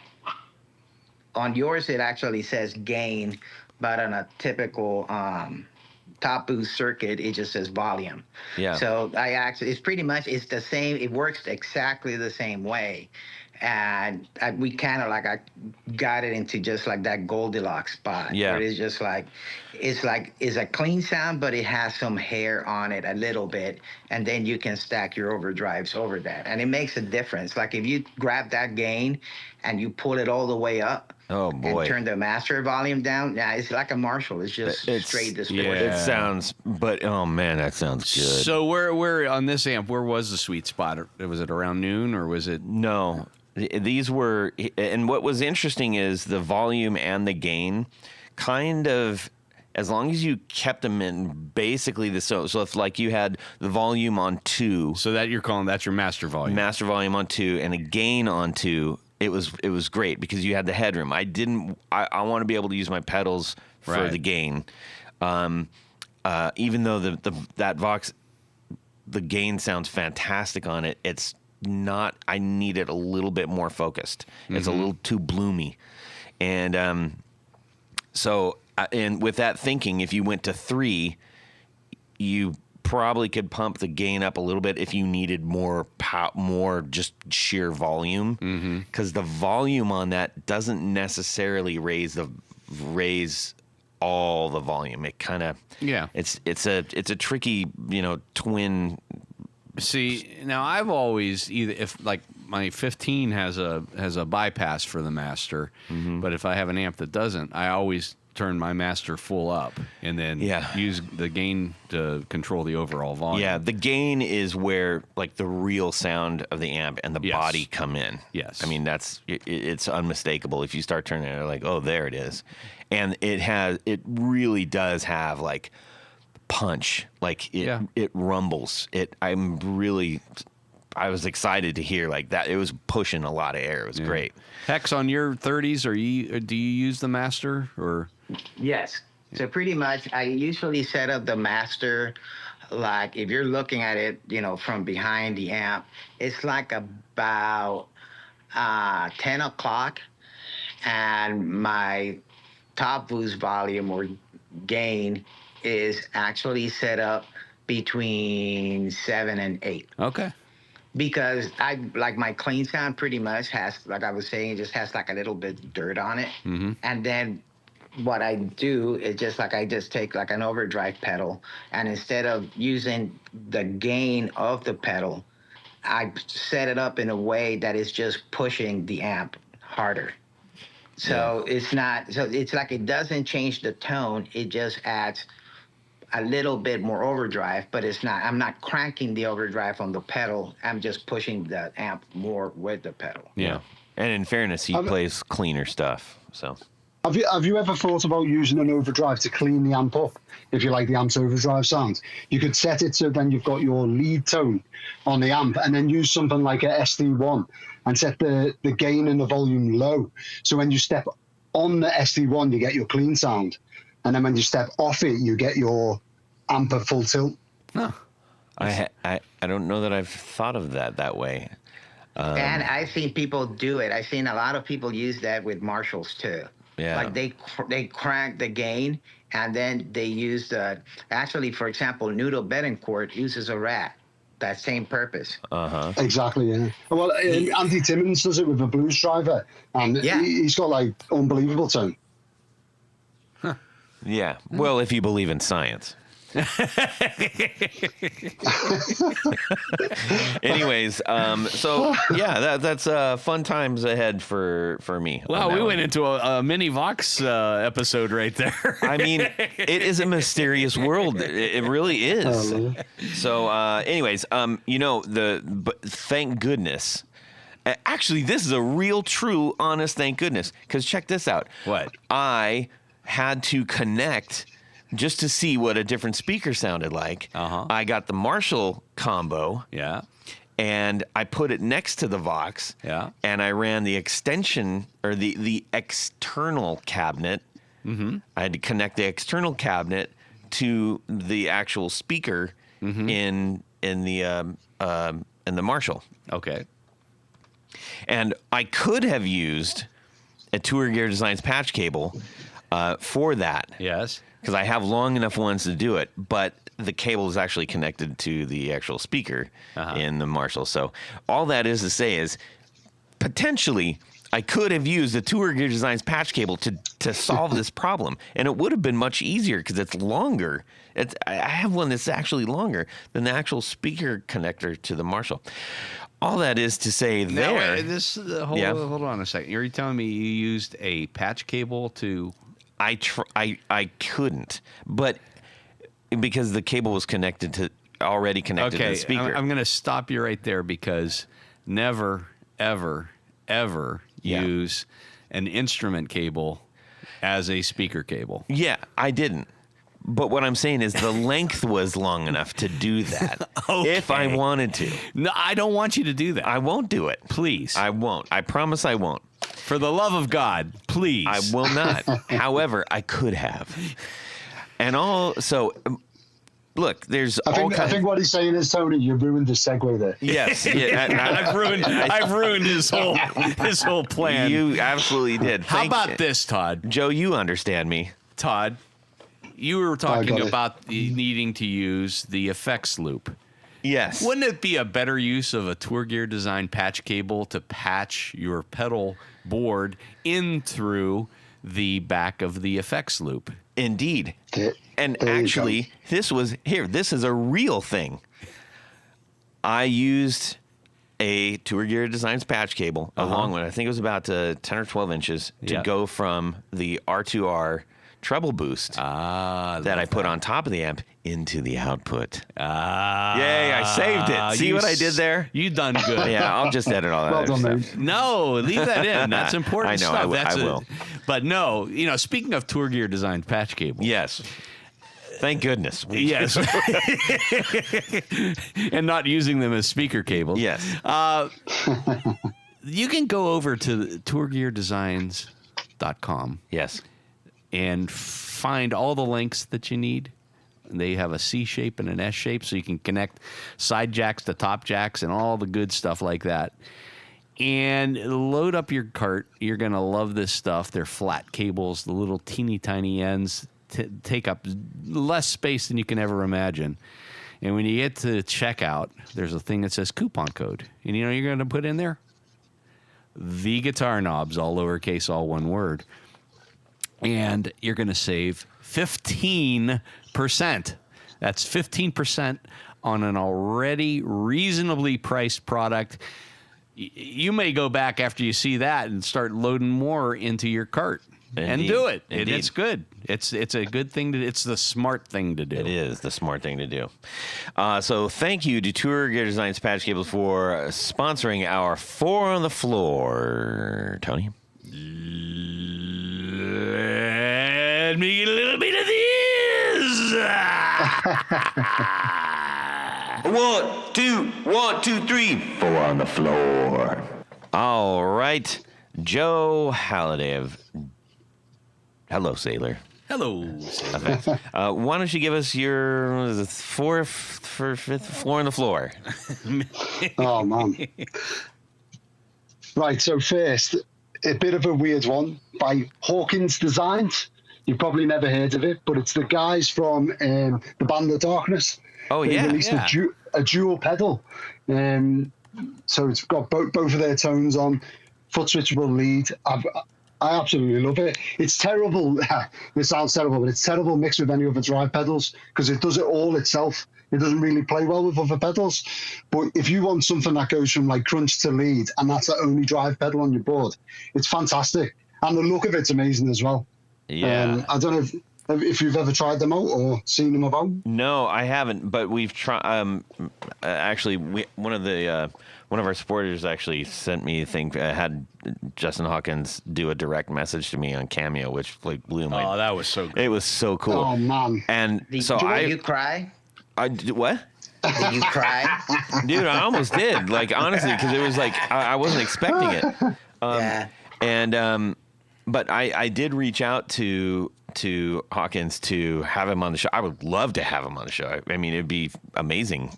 on yours it actually says gain, but on a typical top boost circuit it just says volume. Yeah. So it's pretty much the same. It works exactly the same way. And we kind of I got it into just like that Goldilocks spot. Yeah. Where it's just it's a clean sound, but it has some hair on it a little bit. And then you can stack your overdrives over that. And it makes a difference. Like if you grab that gain and you pull it all the way up. Oh, boy. And turn the master volume down. Yeah, it's like a Marshall. It's just straight distortion. It sounds, but oh man, that sounds good. So where on this amp, where was the sweet spot? Was it around noon or was it? No. These were, and what was interesting is the volume and the gain kind of, as long as you kept them in basically the, so if like you had the volume on 2. So that's your master volume. Master volume on 2 and a gain on 2, it was great because you had the headroom. I want to be able to use my pedals for the gain. Even though that Vox, the gain sounds fantastic on it, it's not, I need it a little bit more focused. It's a little too bloomy. And so with that thinking, if you went to 3, you probably could pump the gain up a little bit if you needed more just sheer volume, because the volume on that doesn't necessarily raise all the volume. It kind of it's a tricky twin. See, now I've always if like my 15 has a bypass for the master, but if I have an amp that doesn't, I always turn my master full up and then use the gain to control the overall volume. Yeah, the gain is where like the real sound of the amp and the body come in. Yes. I mean, it's unmistakable. If you start turning it, like, oh, there it is. And it really does have like punch. Like it rumbles. I was excited to hear like that. It was pushing a lot of air. It was great. Hex, on your 30s, do you use the master or? Yes. So pretty much, I usually set up the master, like if you're looking at it, from behind the amp, it's like about 10 o'clock, and my top boost volume or gain is actually set up between 7 and 8. Okay. Because I like my clean sound pretty much has, like I was saying, it just has like a little bit dirt on it. Mm-hmm. And then what I do is I just take like an overdrive pedal, and instead of using the gain of the pedal, I set it up in a way that is just pushing the amp harder. So it's like it doesn't change the tone. It just adds a little bit more overdrive, but I'm not cranking the overdrive on the pedal. I'm just pushing the amp more with the pedal. Yeah. And in fairness, he plays cleaner stuff. So Have you ever thought about using an overdrive to clean the amp up? If you like the amp's overdrive sound, you could set it so then you've got your lead tone on the amp, and then use something like a SD1 and set the gain and the volume low. So when you step on the SD1, you get your clean sound. And then when you step off it, you get your amp at full tilt. Huh. I don't know that I've thought of that way. And I've seen people do it. I've seen a lot of people use that with Marshalls too. Yeah. Like they crank the gain, and then they use actually, for example, Noodle Betancourt uses a Rat. That same purpose. Exactly, yeah. Well, Andy Timmons does it with a Blues Driver, and he's got like unbelievable tone. Yeah. Well, if you believe in science. Anyways, so yeah, that's fun times ahead for me. Wow, we went into a mini Vox episode right there. I mean, it is a mysterious world. It really is. So, anyways, thank goodness. Actually, this is a real, true, honest thank goodness. Because check this out. What? I had to connect just to see what a different speaker sounded like. I got the Marshall combo. Yeah. And I put it next to the Vox. Yeah. And I ran the extension or the external cabinet. Mm-hmm. I had to connect the external cabinet to the actual speaker in the Marshall. Okay. And I could have used a Tour Gear Designs patch cable for that. Yes. Because I have long enough ones to do it, but the cable is actually connected to the actual speaker in the Marshall. So all that is to say is potentially I could have used the Tour Gear Designs patch cable to solve this problem, and it would have been much easier because it's longer. I have one that's actually longer than the actual speaker connector to the Marshall. All that is to say there. Hold on a second. You're telling me you used a patch cable to... I couldn't, but because the cable was already connected to the speaker. I'm going to stop you right there because never, ever, ever use an instrument cable as a speaker cable. Yeah, I didn't. But what I'm saying is the length was long enough to do that if I wanted to. No, I don't want you to do that. I won't do it. Please. I won't. I promise I won't. For the love of God, please. I will not. However, I could have. And look, there's I think what he's saying is, Tony, you ruined the segue there. Yes. Yeah, I've ruined his whole plan. You absolutely did. How about this, Todd? Joe, you understand me. Todd, you were talking about needing to use the effects loop. Yes. Wouldn't it be a better use of a Tour Gear Design patch cable to patch your pedal board in through the back of the effects loop? Indeed. And actually, this is a real thing. I used a Tour Gear Designs patch cable, a long one. I think it was about 10 or 12 inches to go from the R2R treble boost that I put on top of the amp into the output. Yay, I saved it. See what I did there? You done good. Yeah, I'll just edit all that Well other done, stuff. mate. No, leave that in. That's important I know, stuff. I will. But no, speaking of Tour Gear designed patch cable. Yes. Thank goodness. Yes. And not using them as speaker cables. Yes. You can go over to tourgeardesigns.com Yes. and find all the links that you need. They have a C shape and an S shape, so you can connect side jacks to top jacks and all the good stuff like that. And load up your cart. You're going to love this stuff. They're flat cables. The little teeny tiny ends take up less space than you can ever imagine. And when you get to checkout, there's a thing that says coupon code. And you're going to put in there? The Guitar Knobs, all lowercase, all one word. And you're going to save 15%. That's 15% on an already reasonably priced product. You may go back after you see that and start loading more into your cart. Indeed. And do it. Indeed. It's good. It's a good thing to. It's the smart thing to do. It is the smart thing to do. So thank you to Tour Gear Designs Patch Cables for sponsoring our 4 on the Floor. Tony? Let me get a little bit of this. 1, 2, 3. 4 on the Floor. All right. Joe Halliday of Hello, Sailor. Hello. Why don't you give us your fifth floor on the floor? Oh, man. Right, so first, a bit of a weird one by Hawkins Designs. You've probably never heard of it, but it's the guys from the Band of Darkness. Oh, They yeah. released yeah. a dual pedal. So it's got both of their tones on, foot switchable lead. I absolutely love it. It's terrible. This sounds terrible, but it's terrible mixed with any other drive pedals because it does it all itself. It doesn't really play well with other pedals. But if you want something that goes from like crunch to lead and that's the only drive pedal on your board, it's fantastic. And the look of it's amazing as well. Yeah. I don't know if you've ever tried them out or seen them about. No, I haven't, but we've tried. Actually, one of our supporters actually sent me a thing. Had Justin Hawkins do a direct message to me on Cameo, which like blew my. Oh, that was so good. It was so cool. Oh, man. And Did so you cry? What? Did you cry? Dude, I almost did. Like honestly, because it was like I wasn't expecting it. Yeah. And but I did reach out to Hawkins to have him on the show. I would love to have him on the show. I mean, it'd be amazing.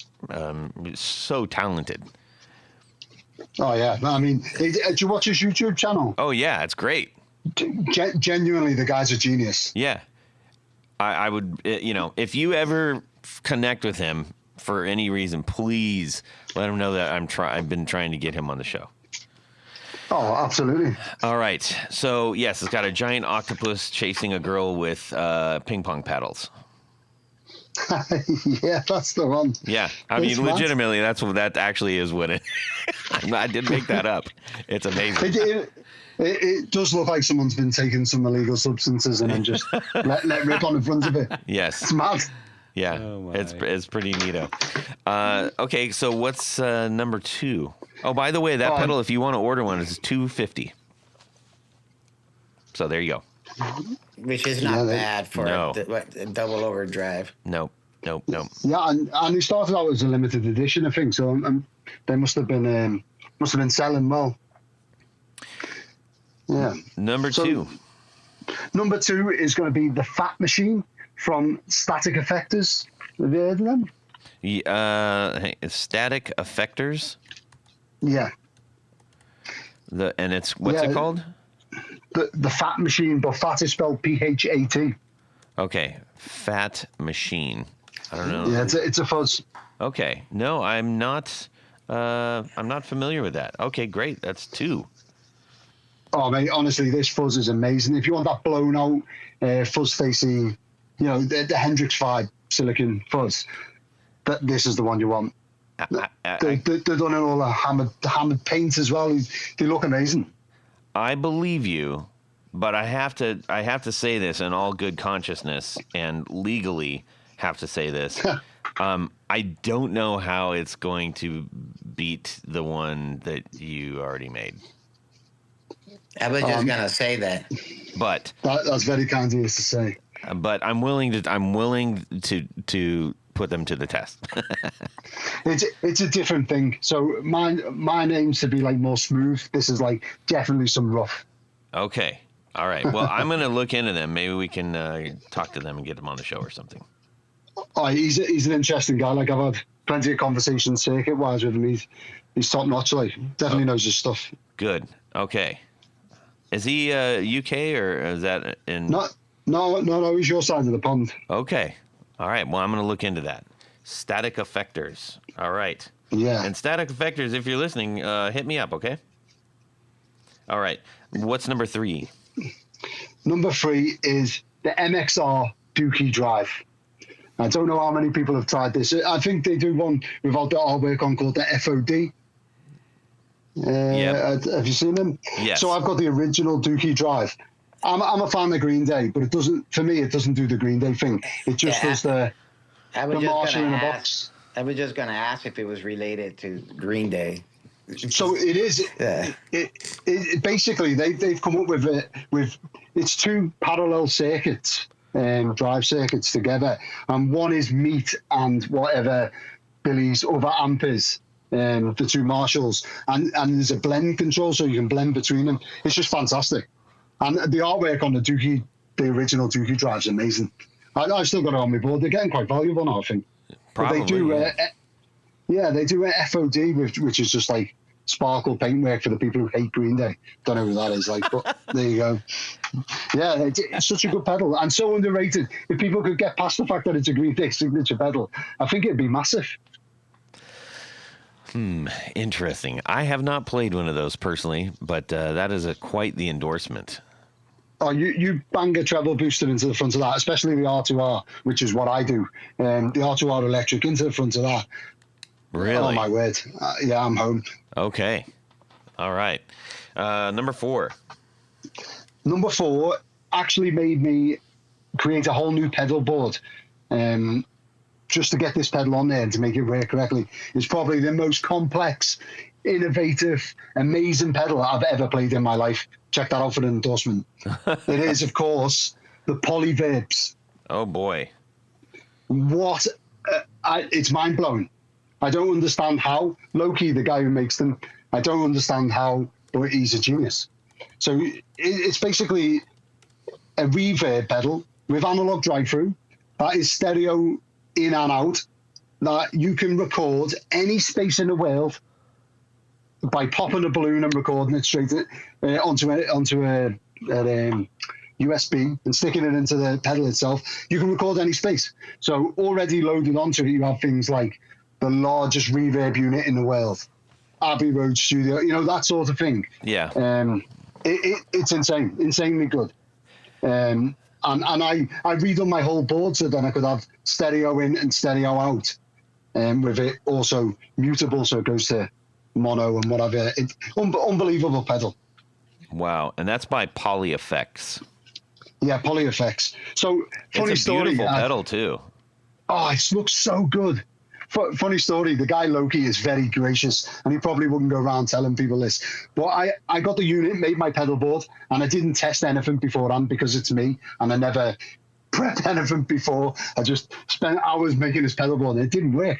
So talented. Oh, yeah. I mean, did you watch his YouTube channel? Oh yeah, it's great. Genuinely, the guy's a genius. Yeah, I would. If you ever connect with him for any reason, please let him know that I've been trying to get him on the show. Oh, absolutely. All right. So yes, it's got a giant octopus chasing a girl with ping pong paddles. Yeah, that's the one. Yeah, I It's mean, mad. legitimately, that actually is what it. I didn't make that up. It's amazing. It does look like someone's been taking some illegal substances and then just let rip on the front of it. Yes. It's mad. Yeah. Oh, it's pretty neato. Okay, so what's number 2? Oh, by the way, that pedal, if you want to order one, is $250. So there you go. Which is not bad for No. a double overdrive. Nope. Yeah, and it started out as a limited edition, I think. So they must have been selling well. Yeah. Number 2. Number 2 is going to be the Fat Machine from Static Effectors. Have you heard of them? Static Effectors. Yeah. What's it called? The Fat Machine, but fat is spelled PHAT. Okay, Fat Machine. I don't know. Yeah, it's a fuzz. Okay, no, I'm not familiar with that. Okay, great. That's 2. Oh, mate, honestly, this fuzz is amazing. If you want that blown out, fuzz facey, the Hendrix 5 silicon fuzz, this is the one you want. They've done it all hammered paint as well. They look amazing. I believe you, but I have to say this in all good consciousness and legally have to say this. I don't know how it's going to beat the one that you already made. I was just gonna say that. But that's very kind of you to say. But I'm willing to put them to the test. It's a different thing. So mine aims to be like more smooth. This is like definitely some rough. Okay. All right. Well, I'm going to look into them. Maybe we can talk to them and get them on the show or something. Oh, he's an interesting guy. Like, I've had plenty of conversations circuit-wise with him. He's top-notch. Like, definitely knows his stuff. Good. Okay. Is he UK or is that in... No, he's your side of the pond. Okay. All right. Well, I'm going to look into that. Static effectors. All right. Yeah. And static effectors, if you're listening, hit me up, okay? All right. What's number 3? Number 3 is the MXR Dookie Drive. I don't know how many people have tried this. I think they do one without the artwork on called the FOD. Have you seen them? Yes. So I've got the original Dookie Drive. I'm a fan of Green Day, but it doesn't do the Green Day thing. It just does the Marshall in a box. I was just going to ask if it was related to Green Day. So it is. It basically they've come up with it's 2 parallel circuits, drive circuits together, and one is meat and whatever Billy's other amp is. The 2 Marshalls, and there's a blend control, so you can blend between them. It's just fantastic, and the artwork on the original Dookie Drive is amazing. I've still got it on my board. They're getting quite valuable now, I think. Probably. But they do, they do an FOD, which is just like sparkle paintwork for the people who hate Green Day. Don't know who that is, like, but there you go. Yeah, it's such a good pedal and so underrated. If people could get past the fact that it's a Green Day signature pedal, I think it'd be massive. Interesting. I have not played one of those personally, but that is quite the endorsement. Oh, you bang a treble booster into the front of that, especially the R2R, which is what I do. The R2R electric into the front of that. Really? Oh, my word. Yeah, I'm home. Okay. All right. Number 4. Number 4 actually made me create a whole new pedal board. Just to get this pedal on there and to make it work correctly. It's probably the most complex, innovative, amazing pedal I've ever played in my life. Check that out for an endorsement. It is, of course, the Polyverbs. Oh, boy. What? It's mind-blowing. I don't understand how. Loki, the guy who makes them, I don't understand how, but he's a genius. So it's basically a reverb pedal with analog drive-through that is stereo in and out, that you can record any space in the world by popping a balloon and recording it straight onto a USB and sticking it into the pedal itself. You can record any space. So already loaded onto it, you have things like the largest reverb unit in the world, Abbey Road Studio, that sort of thing. Yeah. It's insanely good. And I redone my whole board so then I could have stereo in and stereo out, with it also mutable, so it goes to mono and whatever. It's unbelievable pedal. Wow, and that's by Poly Effects. Yeah, Poly Effects. So funny it's a story. Beautiful pedal too. Oh, it looks so good. Funny story, the guy Loki is very gracious and he probably wouldn't go around telling people this, but I got the unit, made my pedal board, and I didn't test anything beforehand because it's me and I never prepped anything before. I just spent hours making this pedal board and it didn't work.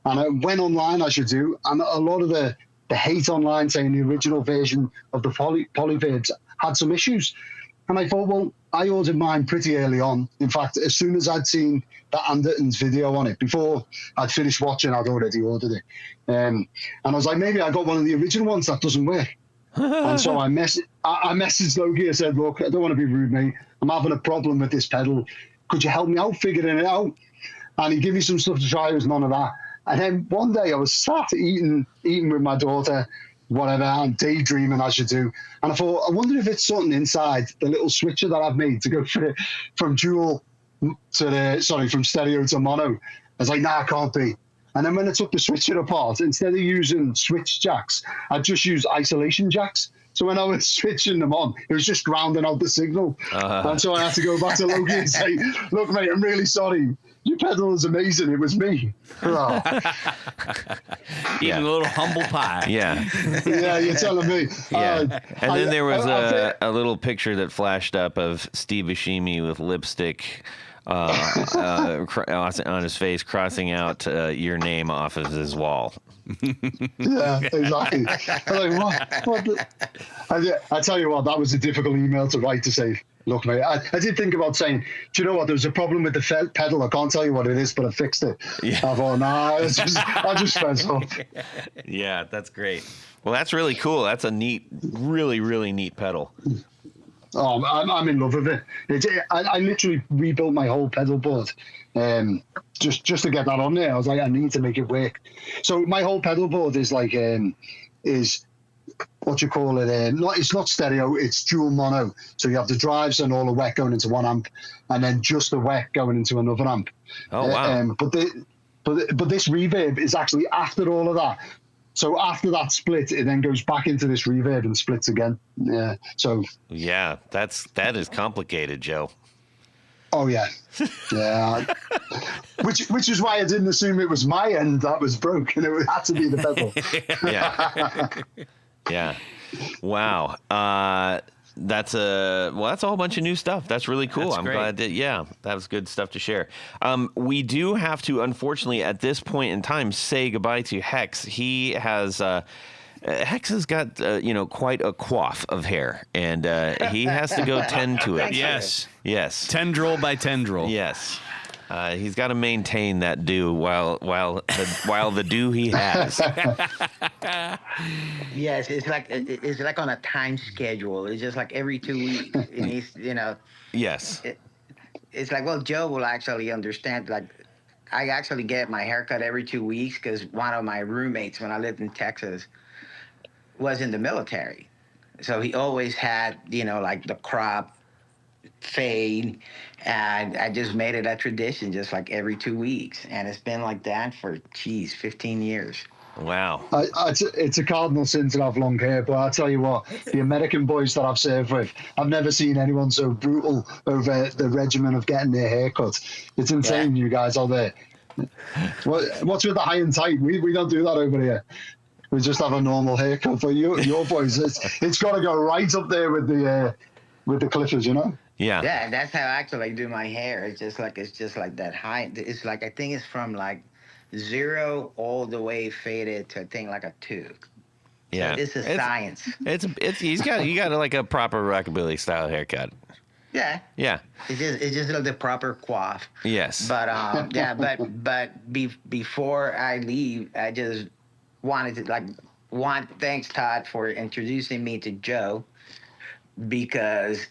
And I went online, as you do, and a lot of the hate online saying the original version of the Polyverbs had some issues. And I thought, well, I ordered mine pretty early on. In fact, as soon as I'd seen that Anderton's video on it, before I'd finished watching, I'd already ordered it. And I was like, maybe I got one of the original ones that doesn't work. And so I messaged Loki. I said, look, I don't want to be rude, mate. I'm having a problem with this pedal. Could you help me out figuring it out? And he gave me some stuff to try. It was none of that. And then one day I was sat eating with my daughter, whatever, and daydreaming as you do. And I thought, I wonder if it's something inside the little switcher that I've made to go from stereo to mono. I was like, nah, it can't be. And then when I took the switcher apart, instead of using switch jacks, I just used isolation jacks. So when I was switching them on, it was just grounding out the signal. And so I had to go back to Loki and say, look, mate, I'm really sorry. Your pedal is amazing. It was me. Oh. Eating a little humble pie. Yeah. Yeah, you're telling me. Yeah. And then there was a little picture that flashed up of Steve Buscemi with lipstick on his face, crossing out your name off of his wall. Yeah, exactly. I'm like, what I tell you what, that was a difficult email to write, to say, look, mate, I did think about saying, do you know what, there was a problem with the pedal. I can't tell you what it is, but I fixed it. Yeah. I thought, nah, I just fess up. Yeah, that's great. Well, that's really cool. That's a neat, really, really neat pedal. Oh, I'm in love with it. I literally rebuilt my whole pedal board just to get that on there. I was like, I need to make it work. So my whole pedal board is like is what you call it? It's not stereo. It's dual mono. So you have the drives and all the wet going into one amp, and then just the wet going into another amp. Oh wow! But this reverb is actually after all of that. So after that split, it then goes back into this reverb and splits again. Yeah. So. Yeah, that is complicated, Joe. Oh yeah, yeah. which is why I didn't assume it was my end that was broken. It had to be the pedal. Yeah. Yeah. Wow. That's a whole bunch of new stuff. That's really cool. That's I'm great. glad that was good stuff to share. We do have to, unfortunately, at this point in time, say goodbye to Hex. He has Hex has got quite a coif of hair, and he has to go tend to it. Yes. Tendril by tendril. Yes. He's got to maintain that dew while the dew he has. Yes, it's like on a time schedule. It's just like every 2 weeks. It needs, Yes. It's like, well, Joe will actually understand. Like, I actually get my haircut every 2 weeks because one of my roommates when I lived in Texas was in the military, so he always had like the crop fade, and I just made it a tradition, just like every 2 weeks, and it's been like that for 15 years. Wow. It's a cardinal sin to have long hair, but I tell you what, the American boys that I've served with, I've never seen anyone so brutal over the regimen of getting their hair cut. It's insane, you guys out there. What's with the high and tight? We don't do that over here. We just have a normal haircut. But your boys, it's got to go right up there with the clippers, Yeah. Yeah, that's how I actually do my hair. It's just like that high. It's like, I think it's from like 0 all the way faded to I think like a 2. Yeah. So it's a science. You got like a proper rockabilly style haircut. Yeah. Yeah. It's just like the proper coif. Yes. But before I leave, I just wanted to thanks Todd for introducing me to Joe, because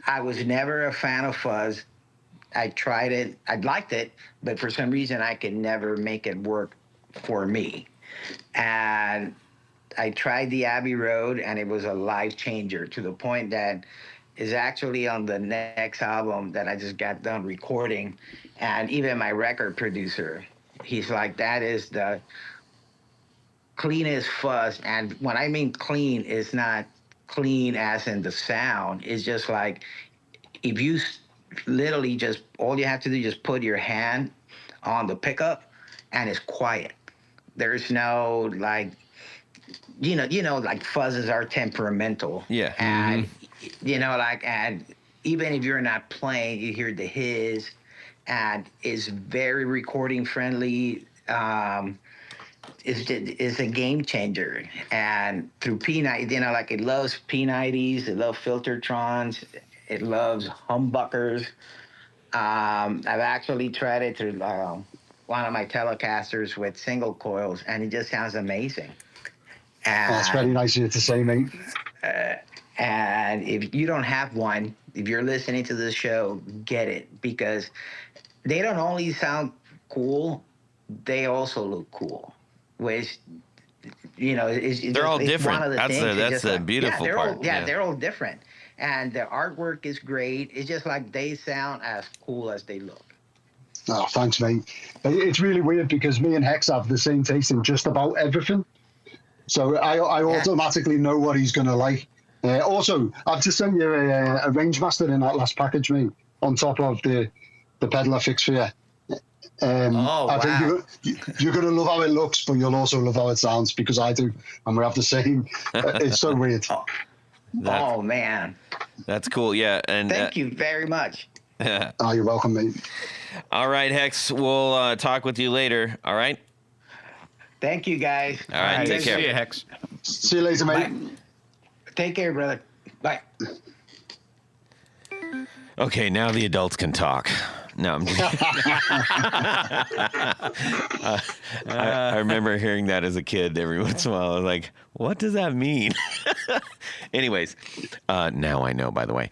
I was never a fan of fuzz. I tried it, I liked it, but for some reason I could never make it work for me. And I tried the Abbey Road, and it was a life changer, to the point that is actually on the next album that I just got done recording. And even my record producer, he's like, that is the cleanest fuzz. And when I mean clean, it's not clean as in the sound. It's just like, if you literally just, all you have to do is just put your hand on the pickup and it's quiet. There's no like, like fuzzes are temperamental. Yeah. And, and even if you're not playing, you hear the hiss, and it's very recording friendly. It's a game changer. And through P90, like it loves P90s, it loves Filtertrons, it loves humbuckers. I've actually tried it through one of my Telecasters with single coils, and it just sounds amazing. And, that's very nice of you to say, mate. And if you don't have one, if you're listening to this show, get it, because they don't only sound cool, they also look cool. Which, they're all different. One of the that's the beautiful part. They're all different. And the artwork is great. It's just like they sound as cool as they look. Oh, thanks, mate. It's really weird because me and Hex have the same taste in just about everything. So I automatically know what he's going to like. Also, I've just sent you a range master in that last package, mate, on top of the pedal I fixed for you. I think you're going to love how it looks, but you'll also love how it sounds, because I do, and we have the same. It's so weird. Oh man, That's cool. Yeah, and thank you very much. Oh, you're welcome, mate. All right, Hex. We'll talk with you later. All right. Thank you, guys. All right. Take care. See you, Hex. See you later, mate. Bye. Take care, brother. Bye. Okay, now the adults can talk. No, I'm just I remember hearing that as a kid every once in a while. I was like, what does that mean? Anyways, now I know, by the way.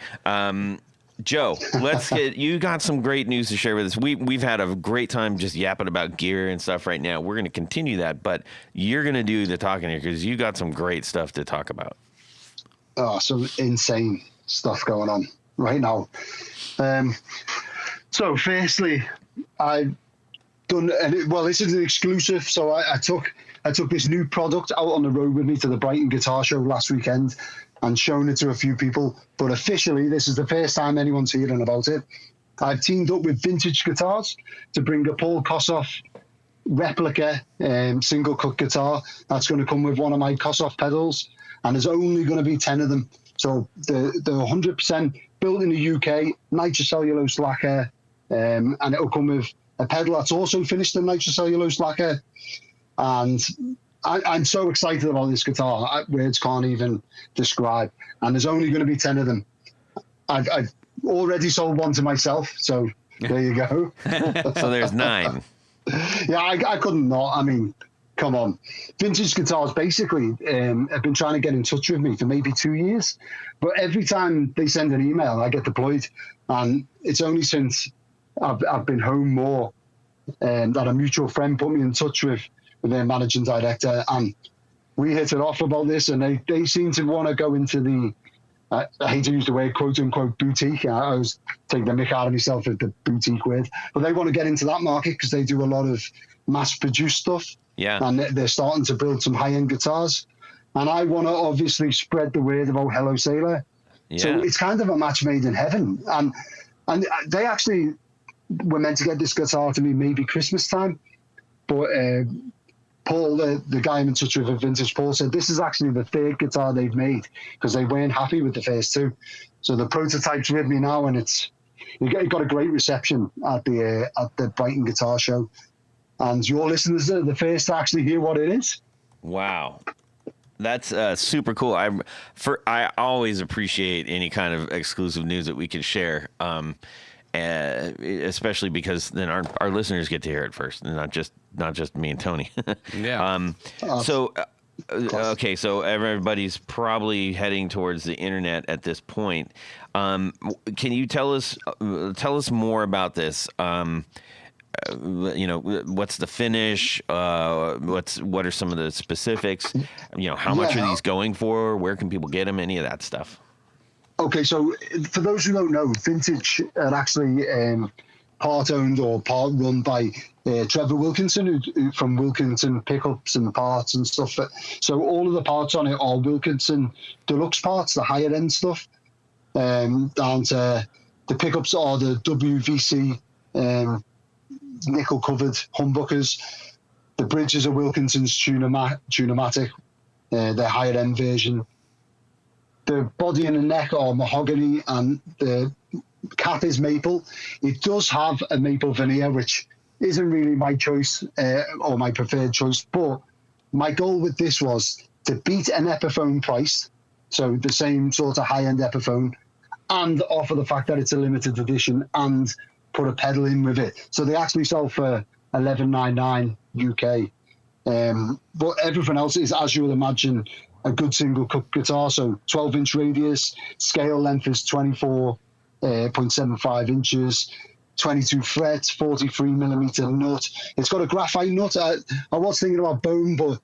Joe, let's get, you got some great news to share with us. We've had a great time just yapping about gear and stuff right now. We're going to continue that, but you're going to do the talking here because you got some great stuff to talk about. Oh, some insane stuff going on right now. So firstly, I've done, this is an exclusive. So I took this new product out on the road with me to the Brighton Guitar Show last weekend and shown it to a few people. But officially, this is the first time anyone's hearing about it. I've teamed up with Vintage Guitars to bring a Paul Kossoff replica single cut guitar. That's going to come with one of my Kossoff pedals, and there's only going to be 10 of them. So they're 100% built in the UK, nitrocellulose lacquer, and it'll come with a pedal that's also finished in nitrocellulose lacquer. And I'm so excited about this guitar, words can't even describe. And there's only going to be 10 of them. I've already sold one to myself, so there you go. So there's 9. Yeah, I couldn't not. I mean, come on. Vintage Guitars basically have been trying to get in touch with me for maybe 2 years. But every time they send an email, I get deployed. And it's only since I've been home more that a mutual friend put me in touch with their managing director, and we hit it off about this, and they seem to want to go into the I hate to use the word quote unquote boutique. I was taking the mick out of myself with the boutique word, but they want to get into that market because they do a lot of mass produced stuff. Yeah. And they're starting to build some high end guitars, and I want to obviously spread the word about Hello Sailor. Yeah. So it's kind of a match made in heaven, and they actually were meant to get this guitar to me maybe Christmas time, but Paul, the guy I'm in touch with at Vintage, Paul said this is actually the 3rd guitar they've made because they weren't happy with the first 2. So the prototype's with me now, and it got a great reception at the Brighton Guitar Show. And your listeners are the first to actually hear what it is. Wow. That's super cool. I always appreciate any kind of exclusive news that we can share. Especially because then our listeners get to hear it first, and not just me and Tony. Yeah. Okay, so everybody's probably heading towards the internet at this point. Can you tell us more about this? What's the finish? What are some of the specifics? How much are these going for? Where can people get them? Any of that stuff. Okay, so for those who don't know, Vintage are actually part owned or part run by Trevor Wilkinson, who from Wilkinson Pickups and Parts and stuff. So all of the parts on it are Wilkinson Deluxe parts, the higher end stuff. Down to the pickups are the WVC nickel covered humbuckers. The bridges are Wilkinson's Tunematic, their higher end version. The body and the neck are mahogany, and the cap is maple. It does have a maple veneer, which isn't really my choice or my preferred choice, but my goal with this was to beat an Epiphone price, so the same sort of high-end Epiphone, and offer the fact that it's a limited edition and put a pedal in with it. So they actually sell for $11.99 UK. But everything else is, as you would imagine, a good single cut guitar. So 12-inch radius, scale length is 24.75 inches, 22 frets, 43 millimeter nut. It's got a graphite nut. I was thinking about bone, but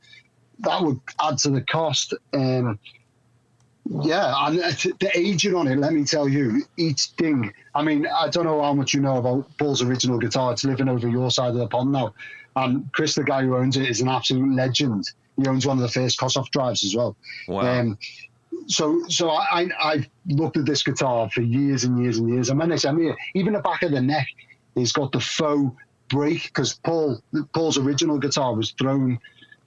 that would add to the cost. And the aging on it, let me tell you, each thing. I mean, I don't know how much you know about Paul's original guitar. It's living over your side of the pond now. And Chris, the guy who owns it, is an absolute legend He owns one of the first Kossoff drives as well. Wow. So I've looked at this guitar for years and years and years. And when they sent me it, even the back of the neck has got the faux break, because Paul's original guitar was thrown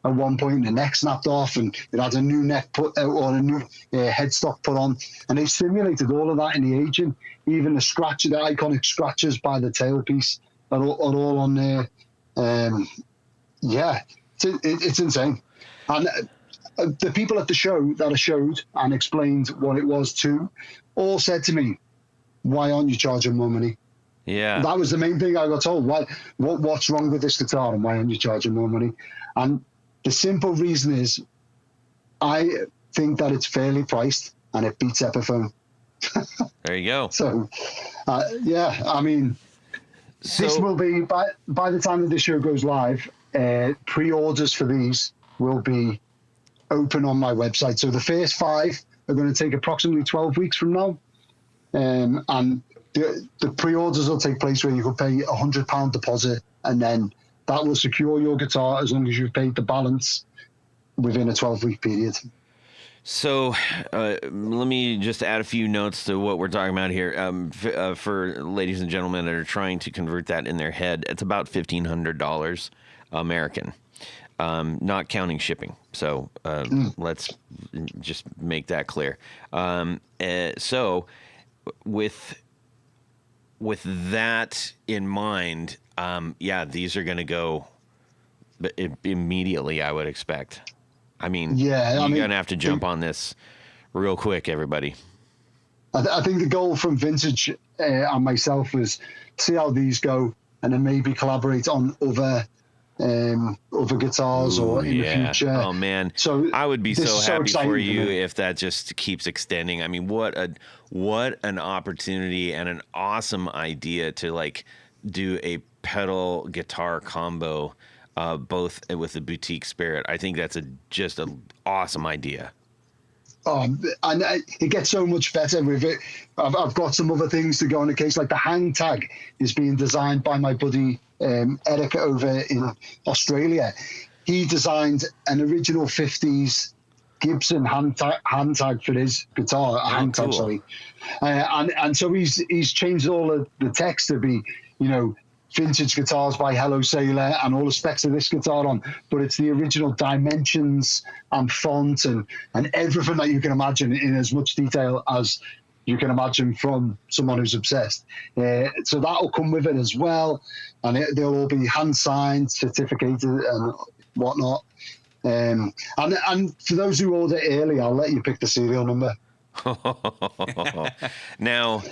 at one point, the neck snapped off, and it had a new neck put out, or a new headstock put on, and they simulated all of that in the aging. Even the iconic scratches by the tailpiece are all on there. It's insane. And the people at the show that I showed and explained what it was to all said to me, "Why aren't you charging more money?" Yeah, that was the main thing I got told. What's wrong with this guitar, and why aren't you charging more money? And the simple reason is, I think that it's fairly priced and it beats Epiphone. There you go. So, this will be, by the time that this show goes live, pre-orders for these will be open on my website. So the first 5 are going to take approximately 12 weeks from now. And the pre-orders will take place where you can pay £100 deposit, and then that will secure your guitar as long as you've paid the balance within a 12-week period. So let me just add a few notes to what we're talking about here. For ladies and gentlemen that are trying to convert that in their head, it's about $1,500 American, not counting shipping. So let's just make that clear. So with that in mind, these are going to go immediately, I would expect. I mean, you're going to have to jump on this real quick, everybody. I think the goal from Vintage and myself was see how these go, and then maybe collaborate on other guitars in the future. Oh man, so I would be so happy for you me. if that just keeps extending. I mean, what an opportunity and an awesome idea to do a pedal guitar combo, both with the boutique spirit. I think that's just an awesome idea. And it gets so much better with it. I've got some other things to go on the case, like the hang tag is being designed by my buddy Eric over in Australia. He designed an original 50s Gibson hand tag for his guitar, tag, sorry. And so he's changed all of the text to be, vintage guitars by Hello Sailor and all the specs of this guitar on, but it's the original dimensions and font and everything that you can imagine in as much detail as you can imagine from someone who's obsessed. So that'll come with it as well, and they'll all be hand signed, certificated and whatnot. And for those who order early, I'll let you pick the serial number. Now,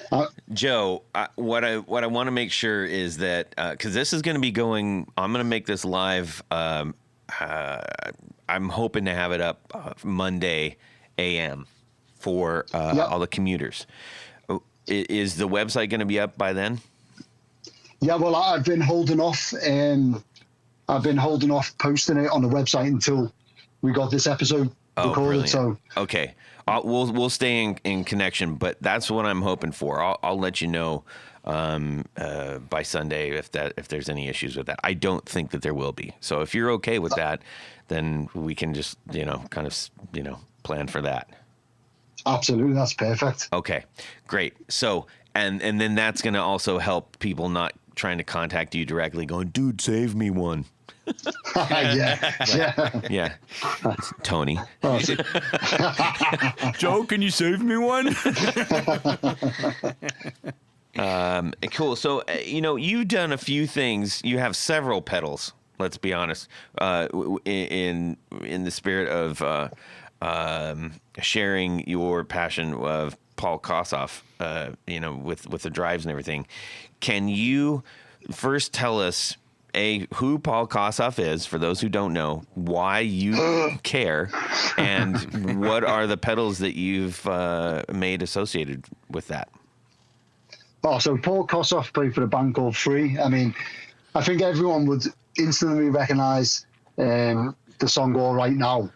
Joe, what I want to make sure is that because this is going to be going, I'm going to make this live. I'm hoping to have it up Monday a.m. for all the commuters. Is the website going to be up by then? Yeah, well, I've been holding off. I've been holding off posting it on the website until we got this episode recorded. Brilliant. So okay. We'll stay in connection, but that's what I'm hoping for. I'll let you know by Sunday if there's any issues with that. I don't think that there will be. So if you're okay with that, then we can just plan for that. Absolutely, that's perfect. Okay, great. So and then that's going to also help people not trying to contact you directly, going, "Dude, save me one." Yeah. Tony. Joe, can you save me one? Cool. So, you've done a few things. You have several pedals, let's be honest, in the spirit of sharing your passion of Paul Kossoff, with the drives and everything. Can you first tell us, who Paul Kossoff is, for those who don't know, why you care, and what are the pedals that you've made associated with that? Oh, so Paul Kossoff played for a band called Free. I mean, I think everyone would instantly recognize the song All Right Now.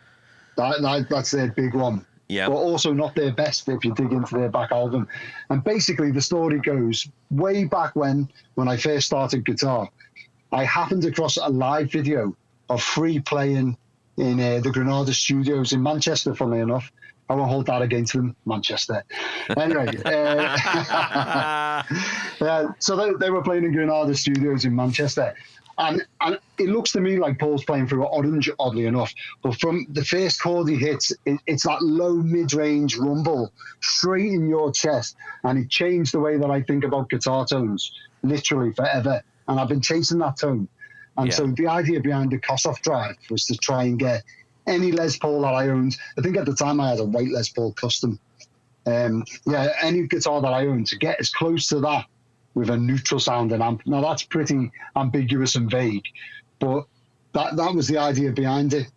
That's their big one. Yeah. But also not their best if you dig into their back album. And basically the story goes way back when I first started guitar, I happened across a live video of Free playing in the Granada Studios in Manchester, funnily enough. I won't hold that against them, Manchester. Anyway, so they were playing in Granada Studios in Manchester. And it looks to me like Paul's playing through Orange, oddly enough. But from the first chord he hits, it's that low mid-range rumble straight in your chest. And it changed the way that I think about guitar tones, literally forever. And I've been chasing that tone. And so the idea behind the Kossoff drive was to try and get any Les Paul that I owned. I think at the time I had a white Les Paul Custom. Any guitar that I owned, to get as close to that with a neutral sounding amp. Now that's pretty ambiguous and vague, but that was the idea behind it.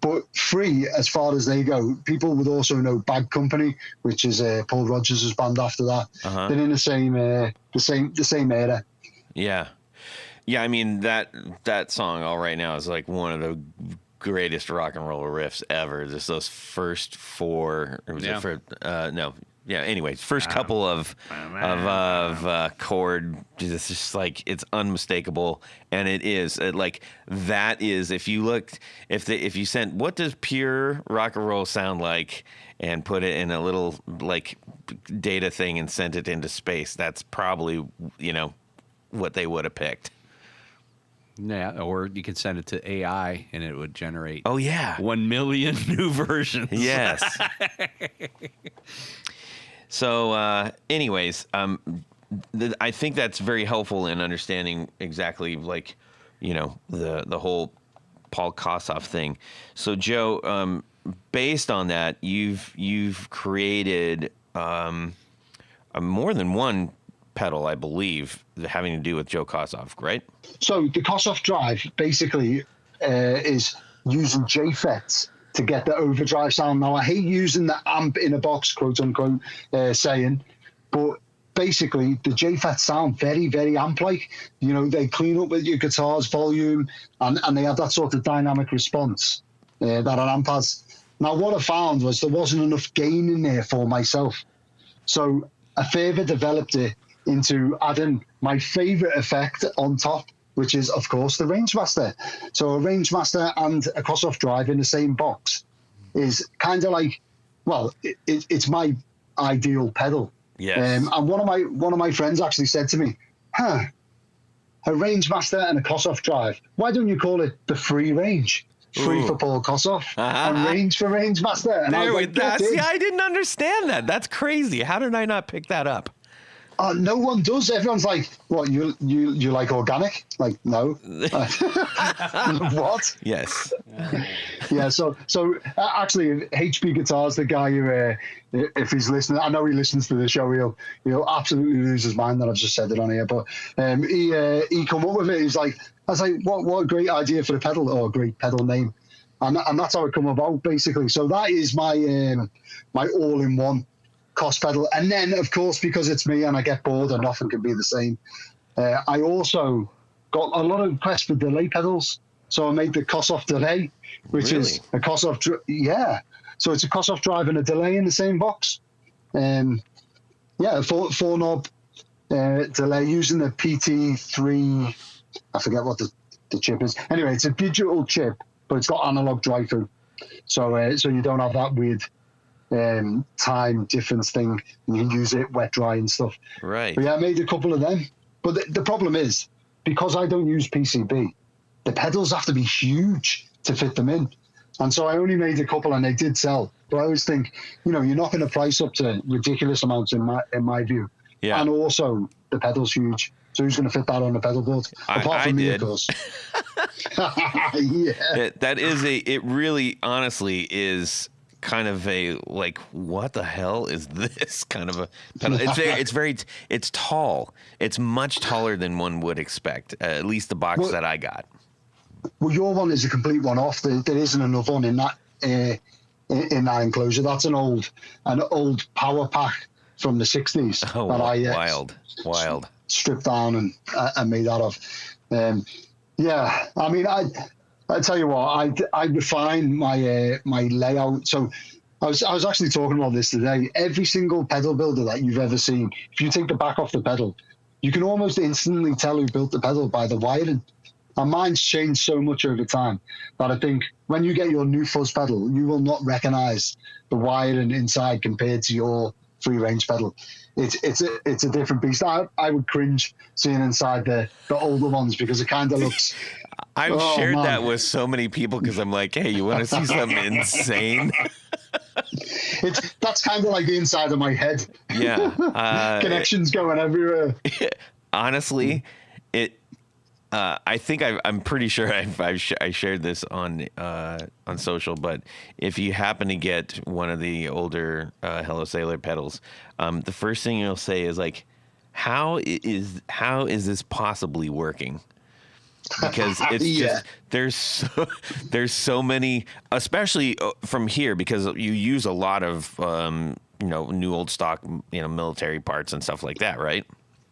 But Free, as far as they go, people would also know Bad Company, which is Paul Rodgers' band after that. They're in the same era. Yeah. I mean that song All Right Now is like one of the greatest rock and roll riffs ever. Just those first four. Or was it for no? Yeah. Anyway, first couple of chord, it's just like it's unmistakable, and it is like that is if you sent what does pure rock and roll sound like, and put it in a little like data thing and sent it into space, that's probably what they would have picked. Yeah, or you could send it to AI and it would generate 1 million new versions. Yes. So, anyways, I think that's very helpful in understanding exactly the whole Paul Kossoff thing. So, Joe, based on that, you've created more than one pedal, I believe, having to do with Joe Kossoff, right? So the Kossoff drive basically is using JFETs to get the overdrive sound. Now, I hate using the amp in a box, quote unquote, saying, but basically the JFET sound very, very amp-like. They clean up with your guitar's volume, and they have that sort of dynamic response that an amp has. Now, what I found was there wasn't enough gain in there for myself. So I further developed it into adding my favorite effect on top, which is, of course, the Rangemaster. So a Rangemaster and a Kossoff drive in the same box is kind of like, well, it's my ideal pedal. Yes. And one of my friends actually said to me, a Rangemaster and a Kossoff drive, why don't you call it the Free Range? Free for Paul Kossoff and Range for Rangemaster. And I didn't understand that. That's crazy. How did I not pick that up? No one does. Everyone's like, "What? You like organic?" Like, no. What? Yes. Yeah. So actually, HP Guitars, the guy who, if he's listening, I know he listens to the show. He'll absolutely lose his mind that I've just said it on here. But he come up with it. He's like, I was like, what a great idea for the pedal, or a great pedal name, and that's how it come about basically. So that is my my all-in-one Koss pedal. And then, of course, because it's me and I get bored and nothing can be the same, I also got a lot of requests for delay pedals. So I made the Kossoff delay, which is a Kossoff, so it's a Kossoff drive and a delay in the same box. Four knob delay using the PT3, I forget what the chip is. Anyway, it's a digital chip, but it's got analog drive through. So you don't have that weird time difference thing. You can use it wet, dry and stuff. Right. But yeah, I made a couple of them. But the problem is, because I don't use PCB, the pedals have to be huge to fit them in. And so I only made a couple and they did sell. But I always think, you're not going to price up to ridiculous amounts in my view. Yeah. And also the pedal's huge. So who's going to fit that on the pedal board? Apart from me, of course. Yeah. It really honestly is kind of a, like, what the hell is this kind of a pedal? It's tall. It's much taller than one would expect, at least the box that I got. Well, your one is a complete one-off. There isn't another one in that enclosure. That's an old power pack from the 60s. Oh, that wild. Stripped down and made that of. I mean, I tell you what, I refine my layout. So I was actually talking about this today. Every single pedal builder that you've ever seen, if you take the back off the pedal, you can almost instantly tell who built the pedal by the wiring. And mine's changed so much over time that I think when you get your new fuzz pedal, you will not recognize the wiring inside compared to your free range pedal. It's a different beast. I would cringe seeing inside the older ones because it kind of looks. I've shared that with so many people because I'm like, hey, you want to see something insane? That's kind of like the inside of my head. Yeah, connections going everywhere. Honestly, I think I'm pretty sure I shared this on social, but if you happen to get one of the older Hello Sailor pedals, the first thing you'll say is like, how is this possibly working? Because it's just there's so many, especially from here, because you use a lot of new old stock military parts and stuff like that, right?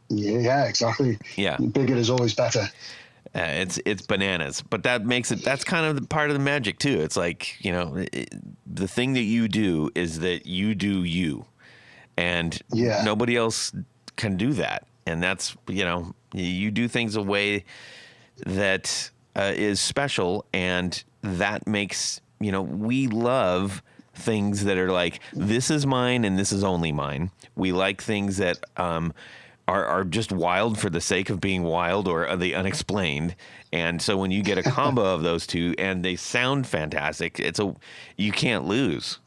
Yeah, exactly. Yeah, bigger is always better. It's bananas, but that's kind of the part of the magic too. It's like, the thing that you do is that you do you, and nobody else can do that. And that's, you do things a way that is special, and that makes, we love things that are like, this is mine and this is only mine. We like things that are just wild for the sake of being wild, or the unexplained. And so when you get a combo of those two and they sound fantastic, you can't lose.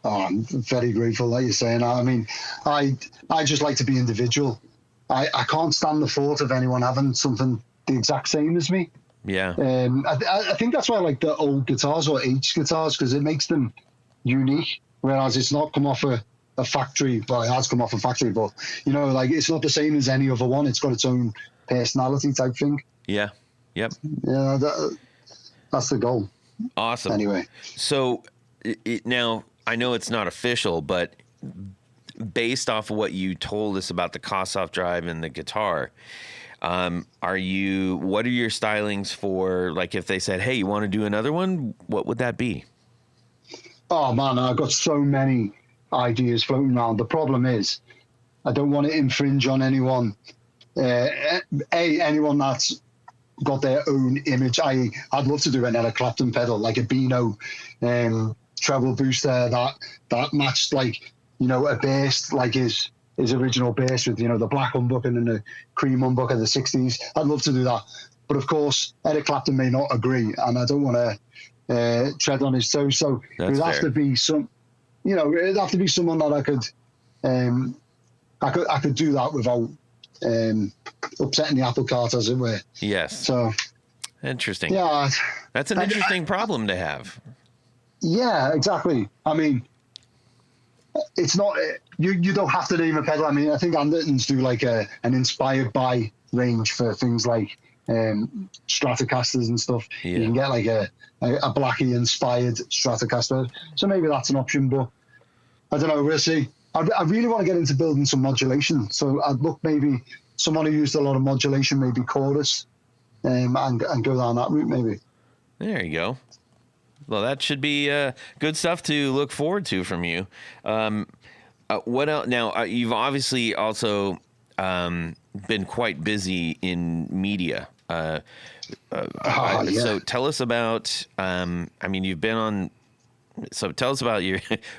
Oh, I'm very grateful that you're saying that. I mean, I just like to be individual. I can't stand the thought of anyone having something the exact same as me. Yeah. I think that's why I like the old guitars or aged guitars, because it makes them unique, whereas it's not come off a factory. Well, it has come off a factory, but it's not the same as any other one. It's got its own personality type thing. Yeah. Yep. Yeah, that's the goal. Awesome. Anyway, so now I know it's not official, but based off of what you told us about the Kossoff drive and the guitar, what are your stylings for, like, if they said, hey, you want to do another one, what would that be? Oh man, I've got so many ideas floating around. The problem is I don't want to infringe on anyone. Anyone that's got their own image. I'd love to do an Eric Clapton pedal, like a Beano treble booster that matched, like, a bass like his original bass with, the black humbucker and the cream humbucker of the 60s. I'd love to do that. But of course, Eric Clapton may not agree, and I don't want to tread on his toes. So it'd have to be it'd have to be someone that I could do that without upsetting the apple cart, as it were. Yes. So interesting. Yeah. That's an interesting problem to have. Yeah, exactly. I mean, it's not, you don't have to name a pedal. I mean, I think Andertons do like an inspired by range for things like Stratocasters and stuff. Yeah. You can get like a Blackie inspired Stratocaster. So maybe that's an option, but I don't know, we'll see. I really want to get into building some modulation. So I'd look maybe someone who used a lot of modulation, maybe chorus, and go down that route maybe. There you go. Well, that should be good stuff to look forward to from you. What else? Now, you've obviously also been quite busy in media. So tell us about, you've been on, so tell us about your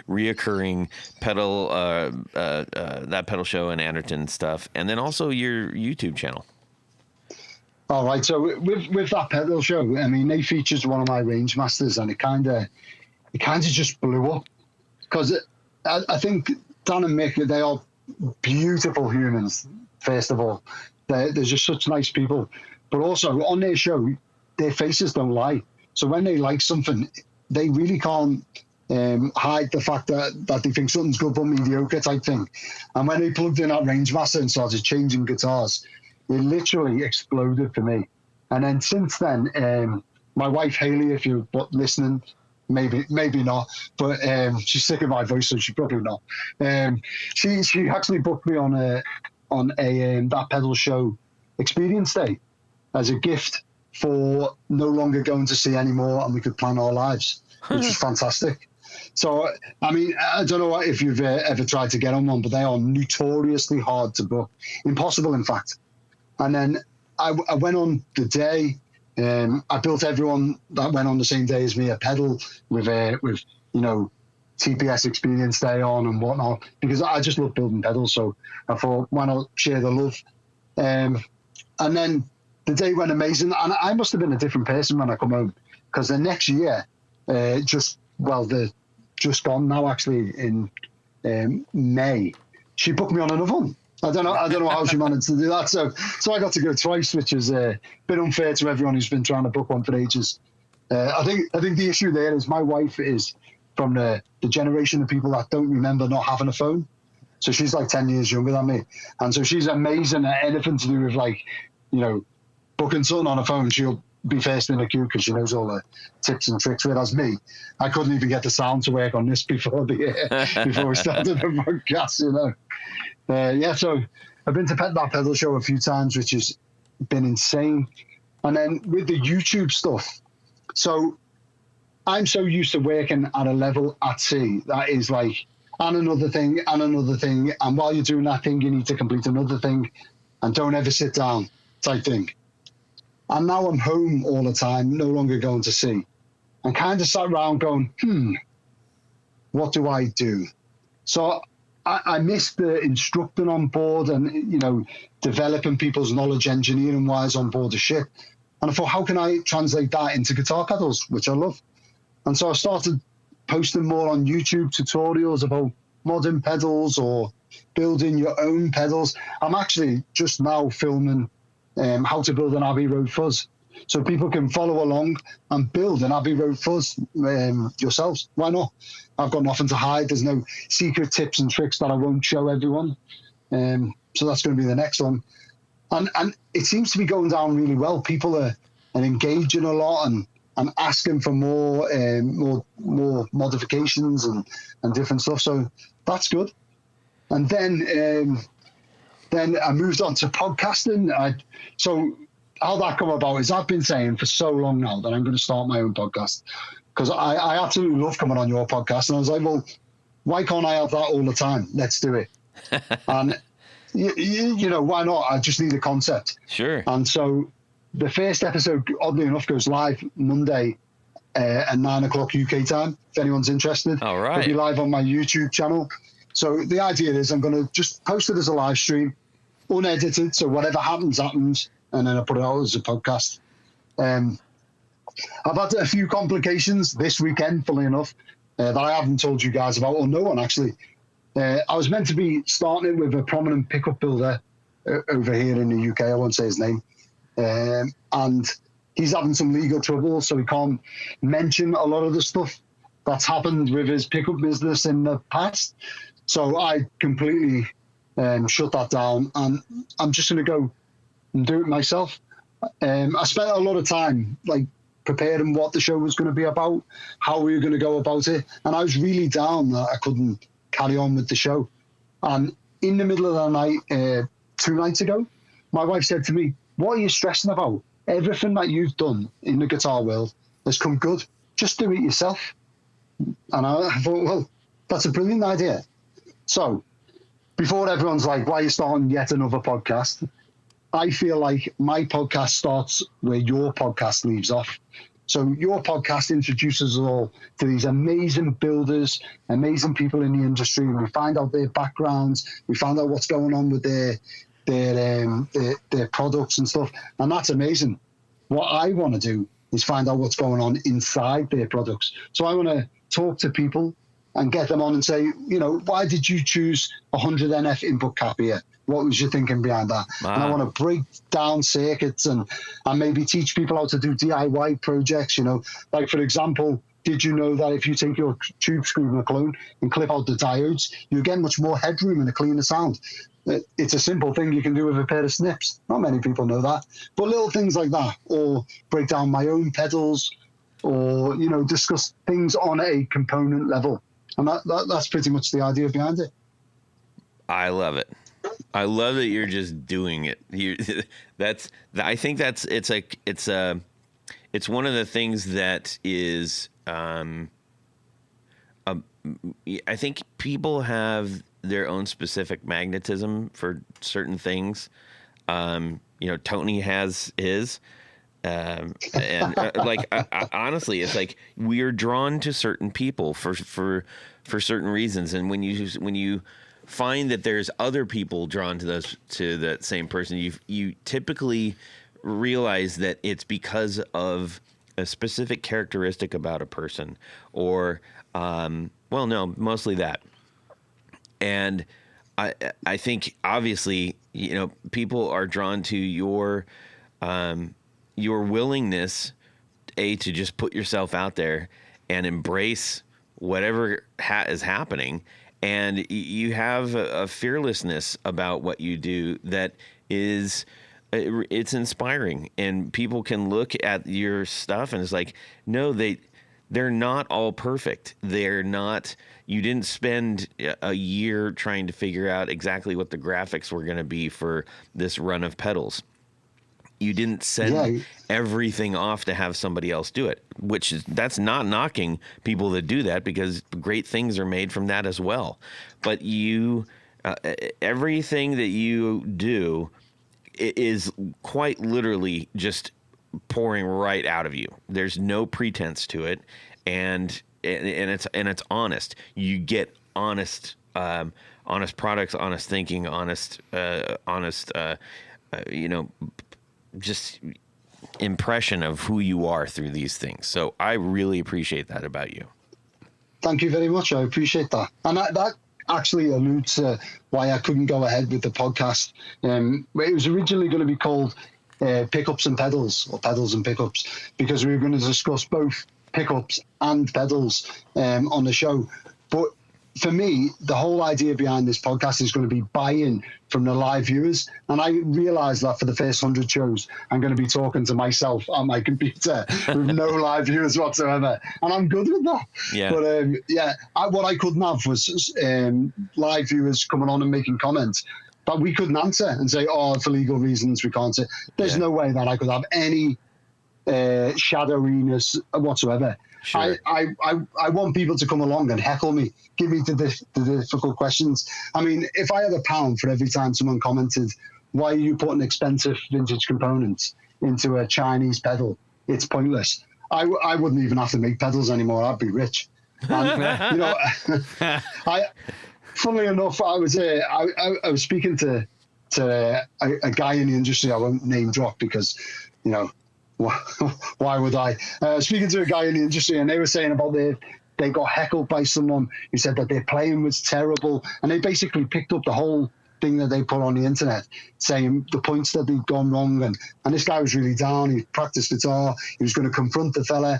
reoccurring pedal, that pedal show and Anderton stuff, and then also your YouTube channel. All right, so with that pedal show, I mean, they featured one of my range masters, and it kind of just blew up, because I think Dan and Mick, they are beautiful humans. First of all, they're just such nice people, but also on their show, their faces don't lie. So when they like something, they really can't hide the fact that they think something's good but mediocre type thing. And when they plugged in that range master and started changing guitars, it literally exploded for me. And then since then, my wife Haley, if you're listening, maybe not, but she's sick of my voice, so she probably not. She actually booked me on a that pedal show experience day as a gift for no longer going to see anymore, and we could plan our lives, which was fantastic. So, I mean, I don't know if you've ever tried to get on one, but they are notoriously hard to book. Impossible, in fact. And then I went on the day. I built everyone that went on the same day as me a pedal with TPS Experience Day on and whatnot, because I just love building pedals. So I thought, why not share the love? And then the day went amazing, and I must have been a different person when I come home, because the next year, they're just gone now, actually, in May, she booked me on another one. I don't know how she managed to do that. So I got to go twice, which is a bit unfair to everyone who's been trying to book one for ages. I think the issue there is my wife is from the generation of people that don't remember not having a phone. So she's like 10 years younger than me. And so she's amazing at anything to do with, like, booking something on a phone. She'll be first in the queue because she knows all the tips and tricks. Whereas me, I couldn't even get the sound to work on this before we started the podcast, so I've been to that pedal show a few times, which has been insane. And then with the YouTube stuff, so I'm so used to working at a level at sea that is like, and another thing, and while you're doing that thing, you need to complete another thing, and don't ever sit down type thing. And now I'm home all the time, no longer going to sea. I'm kind of sat around going, what do I do? So I missed the instructing on board and, developing people's knowledge engineering-wise on board the ship. And I thought, how can I translate that into guitar pedals, which I love? And so I started posting more on YouTube tutorials about modern pedals or building your own pedals. I'm actually just now filming how to build an Abbey Road fuzz, so people can follow along and build an Abbey Road fuzz yourselves. Why not? I've got nothing to hide. There's no secret tips and tricks that I won't show everyone. So that's going to be the next one. And it seems to be going down really well. People are engaging a lot and asking for more modifications and different stuff. So that's good. And then I moved on to podcasting. So how that come about is I've been saying for so long now that I'm going to start my own podcast, because I absolutely love coming on your podcast. And I was like, well, why can't I have that all the time? Let's do it. And, why not? I just need a concept. Sure. And so the first episode, oddly enough, goes live Monday at 9:00 UK time, if anyone's interested. All right. It'll be live on my YouTube channel. So the idea is I'm going to just post it as a live stream, unedited, so whatever happens, and then I put it out as a podcast. I've had a few complications this weekend, funnily enough, that I haven't told you guys about, or no one actually. I was meant to be starting it with a prominent pickup builder over here in the UK. I won't say his name. And he's having some legal trouble, so he can't mention a lot of the stuff that's happened with his pickup business in the past. So I completely shut that down, and I'm just going to go and do it myself. I spent a lot of time preparing what the show was going to be about, how we were going to go about it, and I was really down that I couldn't carry on with the show. And in the middle of the night, 2 nights ago, my wife said to me, "What are you stressing about? Everything that you've done in the guitar world has come good. Just do it yourself." And I thought, well, that's a brilliant idea. So before everyone's like, why are you starting yet another podcast? I feel like my podcast starts where your podcast leaves off. So your podcast introduces us all to these amazing builders, amazing people in the industry. We find out their backgrounds. We find out what's going on with their products and stuff. And that's amazing. What I want to do is find out what's going on inside their products. So I want to talk to people and get them on and say, why did you choose 100 NF input cap here? What was your thinking behind that? Wow. And I want to break down circuits and maybe teach people how to do DIY projects, Like, for example, did you know that if you take your tube screw and a clone and clip out the diodes, you get much more headroom and a cleaner sound? It's a simple thing you can do with a pair of snips. Not many people know that. But little things like that, or break down my own pedals, or, discuss things on a component level. And that's pretty much the idea behind it. I love it. I love that you're just doing it. I think it's one of the things that is, I think people have their own specific magnetism for certain things. Tony has his. Honestly, it's like we are drawn to certain people for certain reasons, and when you find that there's other people drawn to that same person, you typically realize that it's because of a specific characteristic about a person, or mostly that. And I think obviously people are drawn to your willingness to just put yourself out there and embrace whatever is happening, and you have a fearlessness about what you do that is it's inspiring, and people can look at your stuff and it's like, no, they're not all perfect. They're not. You didn't spend a year trying to figure out exactly what the graphics were going to be for this run of pedals. You didn't send everything off to have somebody else do it, that's not knocking people that do that, because great things are made from that as well. But everything that you do is quite literally just pouring right out of you. There's no pretense to it, and it's honest. You get honest products, honest thinking, honest just impression of who you are through these things. So I really appreciate that about you. Thank you very much. I appreciate that. And that actually alludes to why I couldn't go ahead with the podcast. It was originally going to be called Pickups and Pedals, or Pedals and Pickups, because we were going to discuss both pickups and pedals on the show. But for me, the whole idea behind this podcast is going to be buy-in from the live viewers. And I realized that for the first 100 shows, I'm going to be talking to myself on my computer with no live viewers whatsoever. And I'm good with that. Yeah. But what I couldn't have was live viewers coming on and making comments that we couldn't answer and say, for legal reasons, we can't say. There's no way that I could have any shadowiness whatsoever. Sure. I want people to come along and heckle me, give me the difficult questions. I mean, if I had £1 for every time someone commented, why are you putting expensive vintage components into a Chinese pedal? It's pointless. I wouldn't even have to make pedals anymore. I'd be rich. And, funnily enough, I was speaking to a guy in the industry. I won't name drop because, why would I? Speaking to a guy in the industry, and they were saying about they got heckled by someone who said that their playing was terrible, and they basically picked up the whole thing that they put on the internet, saying the points that they'd gone wrong, and this guy was really down. He practiced guitar. He was going to confront the fella.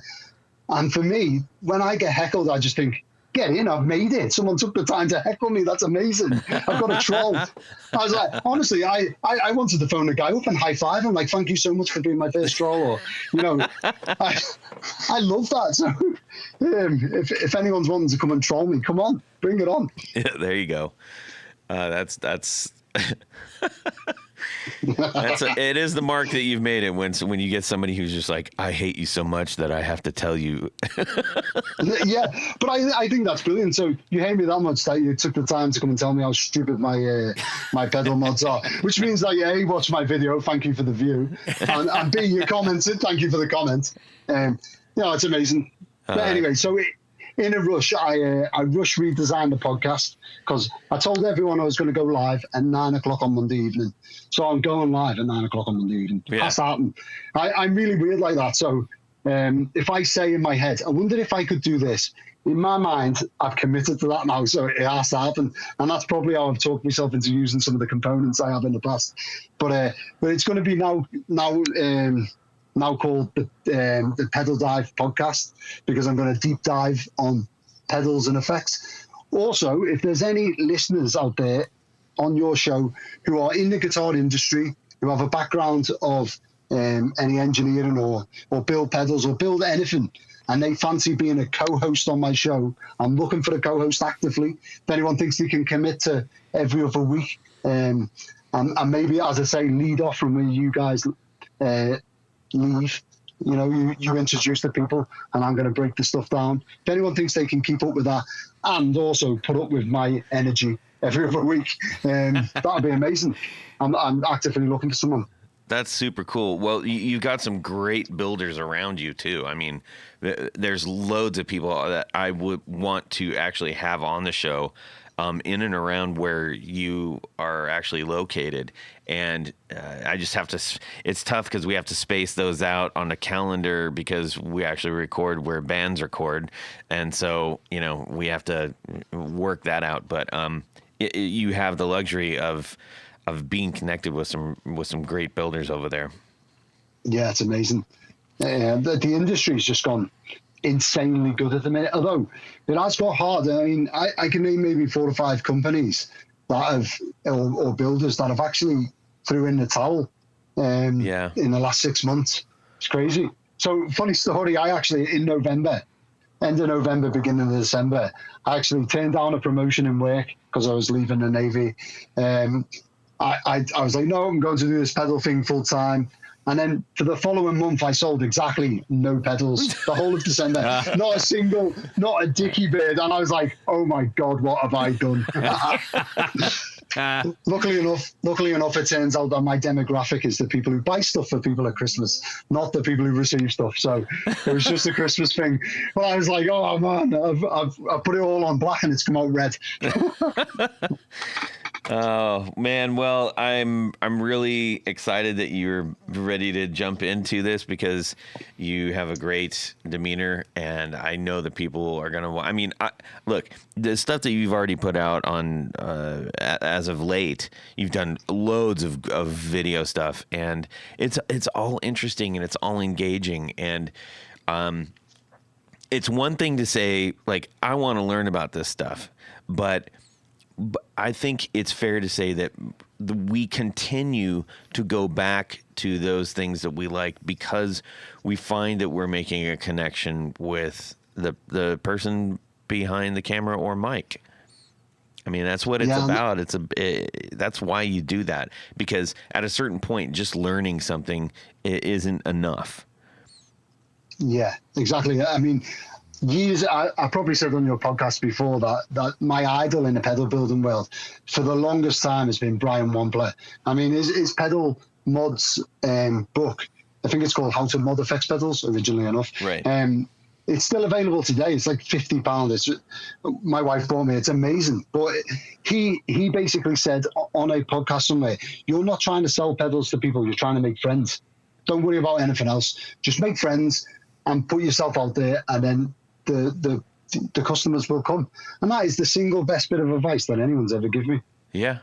And for me, when I get heckled, I just think, get in, I've made it. Someone took the time to heckle me. That's amazing. I've got a troll. I was like, honestly, I wanted to phone the guy up and high five him, like, thank you so much for being my first troll. Or, I love that. So if anyone's wanting to come and troll me, come on, bring it on. Yeah, there you go. That's it is the mark that you've made it when you get somebody who's just like, I hate you so much that I have to tell you. Yeah, but I think that's brilliant. So you hate me that much that you took the time to come and tell me how stupid my pedal mods are, which means that A, watch my video, thank you for the view, and B, you commented, thank you for the comment. It's amazing. But anyway, so in a rush, I rush redesigned the podcast because I told everyone I was going to go live at 9:00 on Monday evening. So I'm going live at 9:00 on Monday evening. Yeah. That's happened. I'm really weird like that. So if I say in my head, I wonder if I could do this, in my mind, I've committed to that now. So it has to happen. And that's probably how I've talked myself into using some of the components I have in the past. But it's going to be now called the Pedal Dive podcast, because I'm going to deep dive on pedals and effects. Also, if there's any listeners out there on your show who are in the guitar industry, who have a background of any engineering or build pedals or build anything, and they fancy being a co-host on my show, I'm looking for a co-host actively. If anyone thinks they can commit to every other week, and maybe, as I say, lead off from where you guys leave, you introduce the people and I'm going to break the stuff down. If anyone thinks they can keep up with that and also put up with my energy every other week. That'd be amazing. I'm actively looking for someone. That's super cool. Well, you've got some great builders around you too. I mean, there's loads of people that I would want to actually have on the show, in and around where you are actually located. And I just have to, it's tough because we have to space those out on a calendar because we actually record where bands record. And so, you know, we have to work that out. But you have the luxury of being connected with some great builders over there. Yeah, it's amazing. The industry's just gone insanely good at the minute, although it has got hard. I mean, I can name maybe 4 or 5 companies that have, or builders that have actually threw in the towel in the last 6 months. It's crazy. So, funny story, I actually, in November, end of November, beginning of December, I actually turned down a promotion in work because I was leaving the Navy. I was like, no, I'm going to do this pedal thing full time. And then for the following month, I sold exactly no pedals the whole of December. Not a single, not a dicky bird. And I was like, oh my God, what have I done? Luckily enough, it turns out that my demographic is the people who buy stuff for people at Christmas, not the people who receive stuff. So it was just a Christmas thing. But I was like, oh man, I've put it all on black and it's come out red. Oh man, well, I'm really excited that you're ready to jump into this because you have a great demeanor, and I know that people are gonna. I mean, look, the stuff that you've already put out on as of late, you've done loads of video stuff, and it's all interesting and it's all engaging, and it's one thing to say like I want to learn about this stuff, but I think it's fair to say that we continue to go back to those things that we like because we find that we're making a connection with the person behind the camera or mic. I mean, that's what it's about. That's why you do that, because at a certain point, just learning something isn't enough. Yeah, exactly. I mean, I probably said on your podcast before that my idol in the pedal building world for the longest time has been Brian Wampler. I mean, his pedal mods book, I think it's called How to Mod Effects Pedals, originally enough. Right. It's still available today. It's like £50. My wife bought me. It's amazing. But he basically said on a podcast somewhere, you're not trying to sell pedals to people. You're trying to make friends. Don't worry about anything else. Just make friends and put yourself out there, and then the customers will come. And that is the single best bit of advice that anyone's ever given me. Yeah.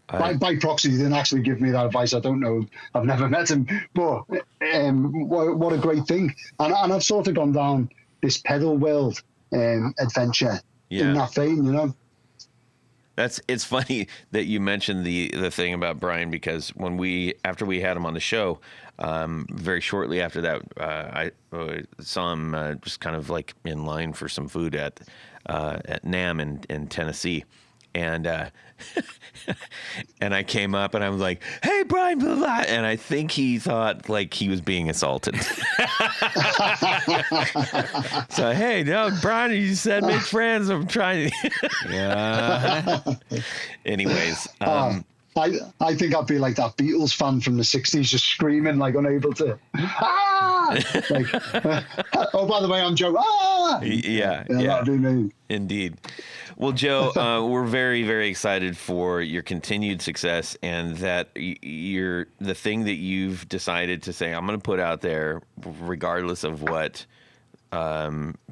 By proxy, he didn't actually give me that advice. I don't know. I've never met him. But what a great thing. And I've sort of gone down this pedal world adventure in that vein, you know. It's funny that you mentioned the thing about Brian, because after we had him on the show, very shortly after that, I saw him just kind of like in line for some food at NAMM in Tennessee, and and I came up and I was like, "Hey, Brian," blah, blah, and I think he thought like he was being assaulted. So, hey, no, Brian, you said make friends. I'm trying to. Yeah. Anyways. I think I'd be like that Beatles fan from the 60s, just screaming, like unable to. Like, oh, by the way, I'm Joe. Yeah. That'd be me. Indeed. Well, Joe, we're very, very excited for your continued success, and that the thing that you've decided to say, I'm going to put out there, regardless of what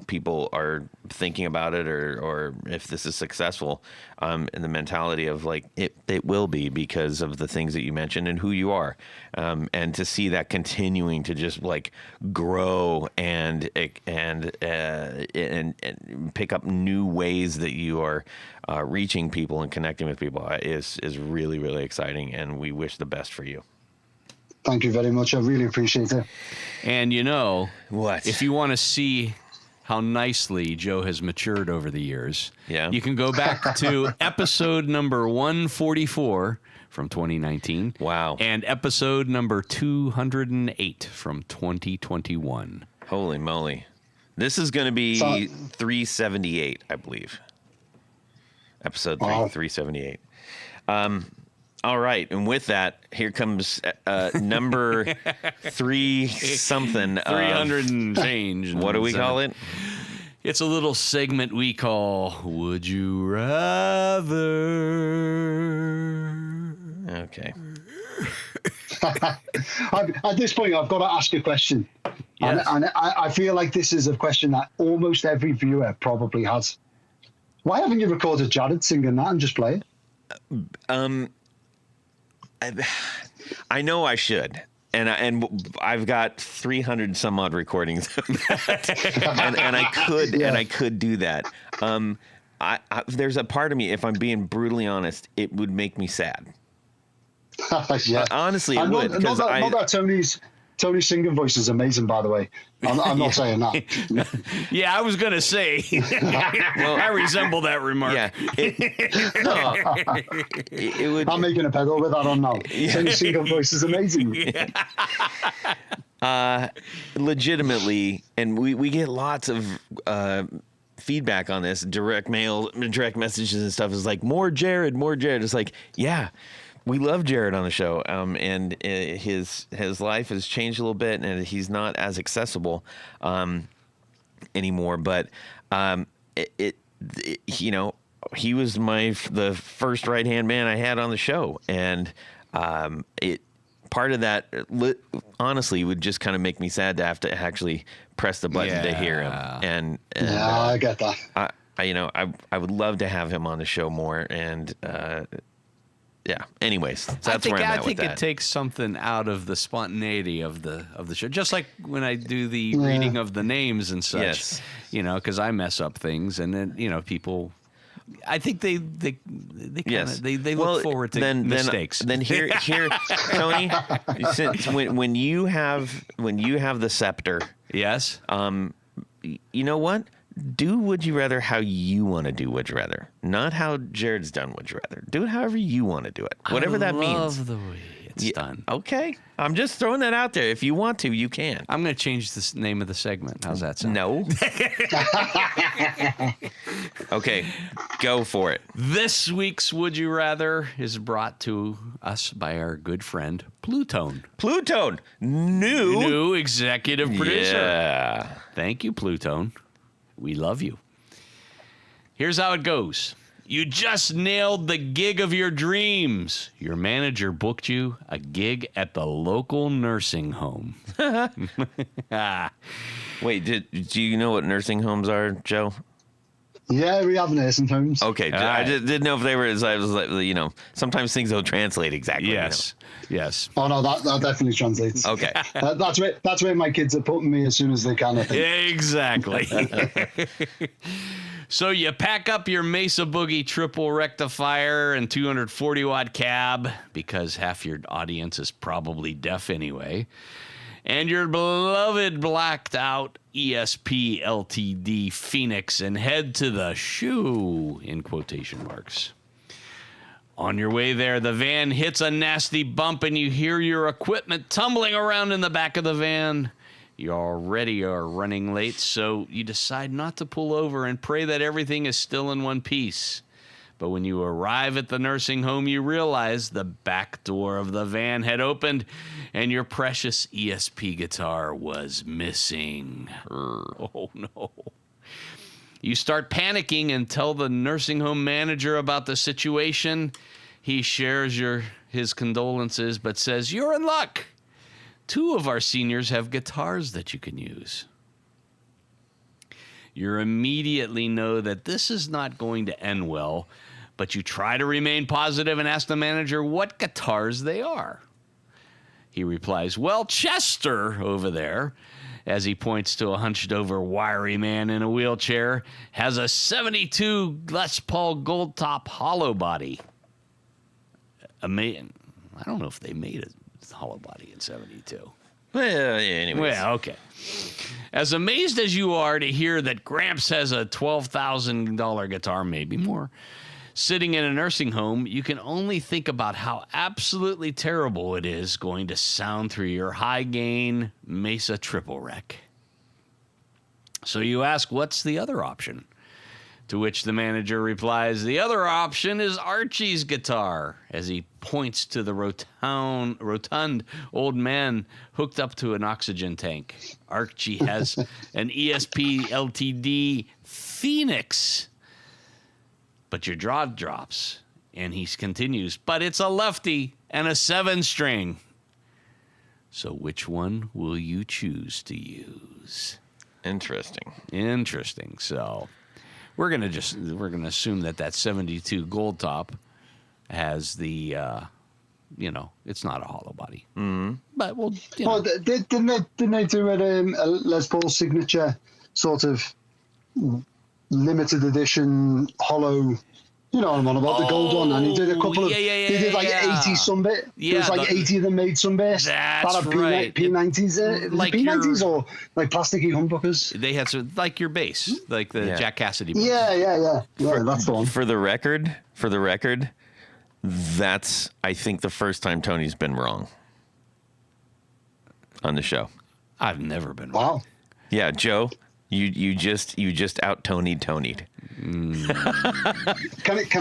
people are thinking about it, or if this is successful, and the mentality of like it will be, because of the things that you mentioned and who you are, and to see that continuing to just like grow and pick up new ways that you are reaching people and connecting with people is really, really exciting, and we wish the best for you. Thank you very much. I really appreciate it. And you know, what? If you want to see how nicely Joe has matured over the years, you can go back to episode number 144 from 2019. Wow. And episode number 208 from 2021. Holy moly. This is going to be 378, I believe. episode 378. All right, and with that, here comes number 3 something. 300 and change. What do we call it? It's a little segment we call Would You Rather? Okay. At this point, I've got to ask a question. Yes. And I feel like this is a question that almost every viewer probably has. Why haven't you recorded Jared singing that and just play it? I know I should. And I've got 300 some odd recordings of that. and I could do that. There's a part of me, if I'm being brutally honest, it would make me sad. Yeah. Honestly, it would. Not that Tony's singing voice is amazing, by the way. I'm not saying that. Yeah, I was going to say, I resemble that remark. Yeah. It would. I'm making a pedal with that on now. Tony's singing voice is amazing. Legitimately, and we get lots of feedback on this, direct mail, direct messages and stuff is like, more Jared. It's like, yeah. We love Jared on the show, and his life has changed a little bit, and he's not as accessible anymore. But he was the first right hand man I had on the show, and part of that honestly would just kind of make me sad to have to actually press the button to hear him. And yeah, I get that. I would love to have him on the show more, and. Yeah. Anyways, that's where I'm at with that. I think it takes something out of the spontaneity of the show. Just like when I do the reading of the names and such. Yes. Because I mess up things, and then people. I think they look forward to mistakes. Then here, Tony, since when you have the scepter. Yes. You know what? Do Would You Rather how you want to do Would You Rather, not how Jared's done Would You Rather. Do it however you want to do it, whatever that means. I love the way it's done. Okay, I'm just throwing that out there. If you want to, you can. I'm going to change the name of the segment. How's that sound? No. Okay, go for it. This week's Would You Rather is brought to us by our good friend Plutone. Plutone, new executive producer. Yeah. Thank you, Plutone. We love you. Here's how it goes. You just nailed the gig of your dreams. Your manager booked you a gig at the local nursing home. Wait, do you know what nursing homes are, Joe? Yeah, we have nursing homes. Okay, I just didn't know if they were. I was like, sometimes things don't translate exactly. Yes. Yes. Oh no, that definitely translates. Okay. That's where my kids are putting me as soon as they can. I think. Exactly. So you pack up your Mesa Boogie triple rectifier and 240 watt cab, because half your audience is probably deaf anyway, and your beloved blacked out ESP LTD Phoenix, and head to the shoe, in quotation marks. On your way there, the van hits a nasty bump and you hear your equipment tumbling around in the back of the van. You already are running late, so you decide not to pull over and pray that everything is still in one piece. But when you arrive at the nursing home, you realize the back door of the van had opened and your precious ESP guitar was missing. Oh, no. You start panicking and tell the nursing home manager about the situation. He shares his condolences, but says, "You're in luck. 2 of our seniors have guitars that you can use." You immediately know that this is not going to end well, but you try to remain positive and ask the manager what guitars they are. He replies, "Well, Chester over there," as he points to a hunched-over, wiry man in a wheelchair, "has a 72 Les Paul Gold Top hollow body." I don't know if they made a hollow body in 72. Well, yeah, anyways. Well, okay. As amazed as you are to hear that Gramps has a $12,000 guitar, maybe more, sitting in a nursing home, you can only think about how absolutely terrible it is going to sound through your high-gain Mesa triple rec. So you ask, what's the other option? To which the manager replies, the other option is Archie's guitar, as he points to the rotund old man hooked up to an oxygen tank. Archie has an ESP LTD Phoenix. But your jaw drops, and he continues, but it's a lefty and a 7-string. So which one will you choose to use? Interesting. So we're gonna assume that 72 gold top has the it's not a hollow body. Mm-hmm. But didn't they do a Les Paul signature sort of limited edition hollow? You know what I'm on about, the gold one, and he did a couple of. He did like 80 some bit. Yeah, there was like 80 of them made some bits. That's right. P90s, like P90s or like plasticky humbuckers. They had some like your bass, like the Jack Cassidy. Bass. Yeah. That's the one. For the record, that's I think the first time Tony's been wrong on the show. I've never been wrong. Wow. Yeah, Joe, you just out Tony'd. Can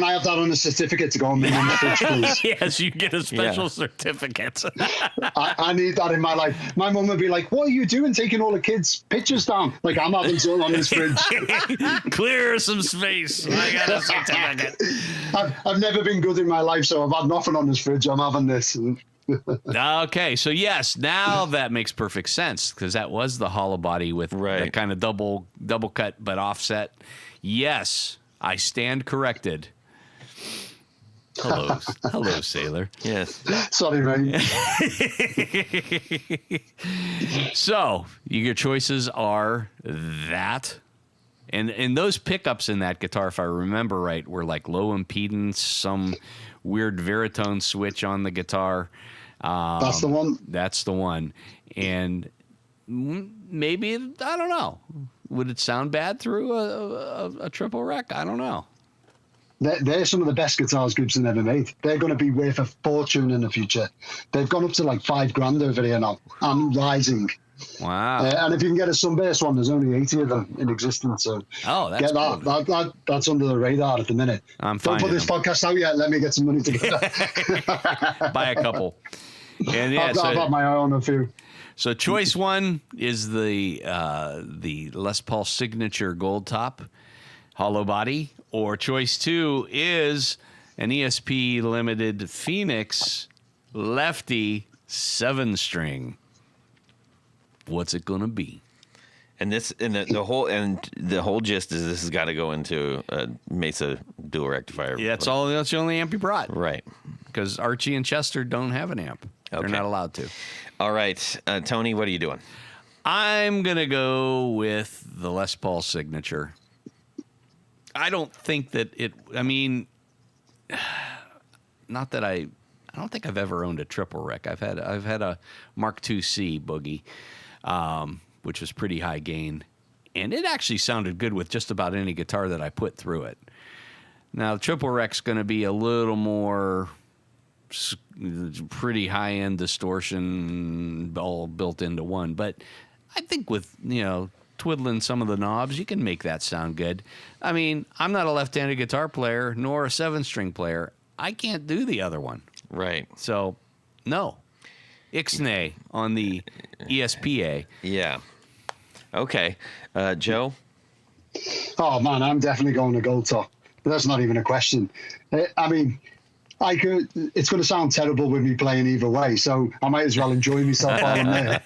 I have that on a certificate to go on my mum's fridge, please? Yes, you get a special certificate. I need that in my life. My mum would be like, "What are you doing, taking all the kids' pictures down?" Like, I'm having something on this fridge. Clear some space. I got a certificate. I've never been good in my life, so I've had nothing on this fridge. I'm having this. Okay, so yes, now that makes perfect sense because that was the hollow body with the kind of double cut but offset. Yes, I stand corrected. Hello, sailor. Yes. Sorry, man. So your choices are that, and those pickups in that guitar, if I remember right, were like low impedance, some weird veritone switch on the guitar. That's the one. That's the one, and maybe I don't know. Would it sound bad through a triple rec? I don't know. They're some of the best guitars Gibson ever made. They're going to be worth a fortune in the future. They've gone up to like $5,000 over here now and rising. Wow. And if you can get a Sunburst one, there's only 80 of them in existence. So that's get cool. That's under the radar at the minute. I'm Don't put this podcast out yet. Let me get some money together. Buy a couple. And yeah, I've had my eye on a few. So choice one is the Les Paul Signature Gold Top hollow body, or choice two is an ESP Limited Phoenix Lefty 7-string. What's it gonna be? And the whole gist is this has got to go into a Mesa dual rectifier. Yeah, that's the only amp you brought, right? Because Archie and Chester don't have an amp. Okay. They're not allowed to. All right, Tony, what are you doing? I'm going to go with the Les Paul Signature. I don't think that not that I don't think I've ever owned a triple rec. I've had a Mark II-C Boogie, which was pretty high gain, and it actually sounded good with just about any guitar that I put through it. Now, the triple rec's going to be a little more pretty high-end distortion all built into one, but I think with twiddling some of the knobs, you can make that sound good. I mean, I'm not a left-handed guitar player nor a 7-string player. I can't do the other one. Right. So, no. Ixnay on the ESPA. Yeah. Okay. Joe? Oh, man, I'm definitely going to gold top. But that's not even a question. I mean, it's going to sound terrible with me playing either way, so I might as well enjoy myself while I'm there.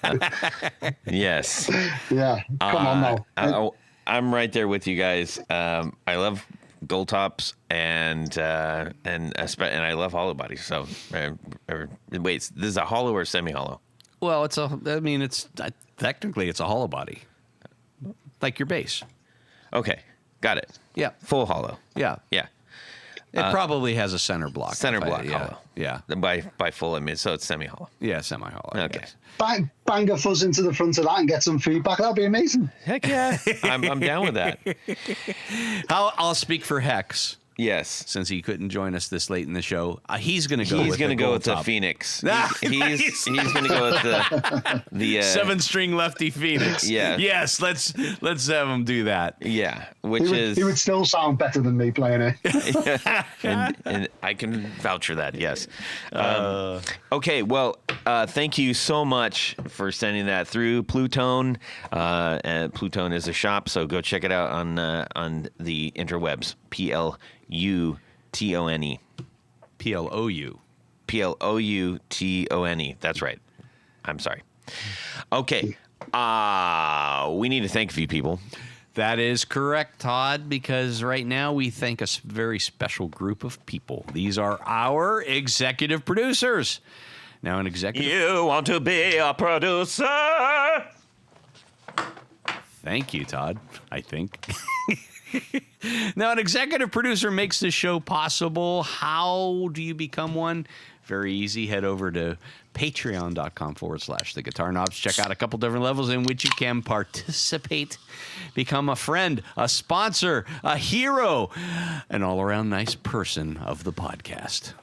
Yes. Yeah. Come on now. I'm right there with you guys. I love gold tops and I love hollow bodies. So wait, this is a hollow or semi-hollow? Well, technically it's a hollow body, like your bass. Okay, got it. Yeah, full hollow. Yeah. It probably has a center block. Hollow. Yeah. By full, I mean, so it's semi-hollow. Yeah, semi-hollow. Okay. Yes. Bang a fuzz into the front of that and get some feedback. That'd be amazing. Heck yeah. I'm down with that. I'll speak for Hex. Yes. Since he couldn't join us this late in the show, he's going to go. He's going to go with the top. Phoenix. He's going to go with the 7-string lefty Phoenix. Yeah. Yes. Let's have him do that. Yeah. He would still sound better than me playing it. and I can vouch for that. Yes. Okay. Well, thank you so much for sending that through Plutone. And Plutone is a shop, so go check it out on the interwebs. Plutone. Ploutone. That's right. I'm sorry. Okay. We need to thank a few people. That is correct, Todd, because right now we thank a very special group of people. These are our executive producers. Now, an executive... You want to be a producer? Thank you, Todd, I think. Now, an executive producer makes this show possible. How do you become one? Very easy. Head over to patreon.com/The Guitar Knobs. Check out a couple different levels in which you can participate, become a friend, a sponsor, a hero, an all-around nice person of the podcast.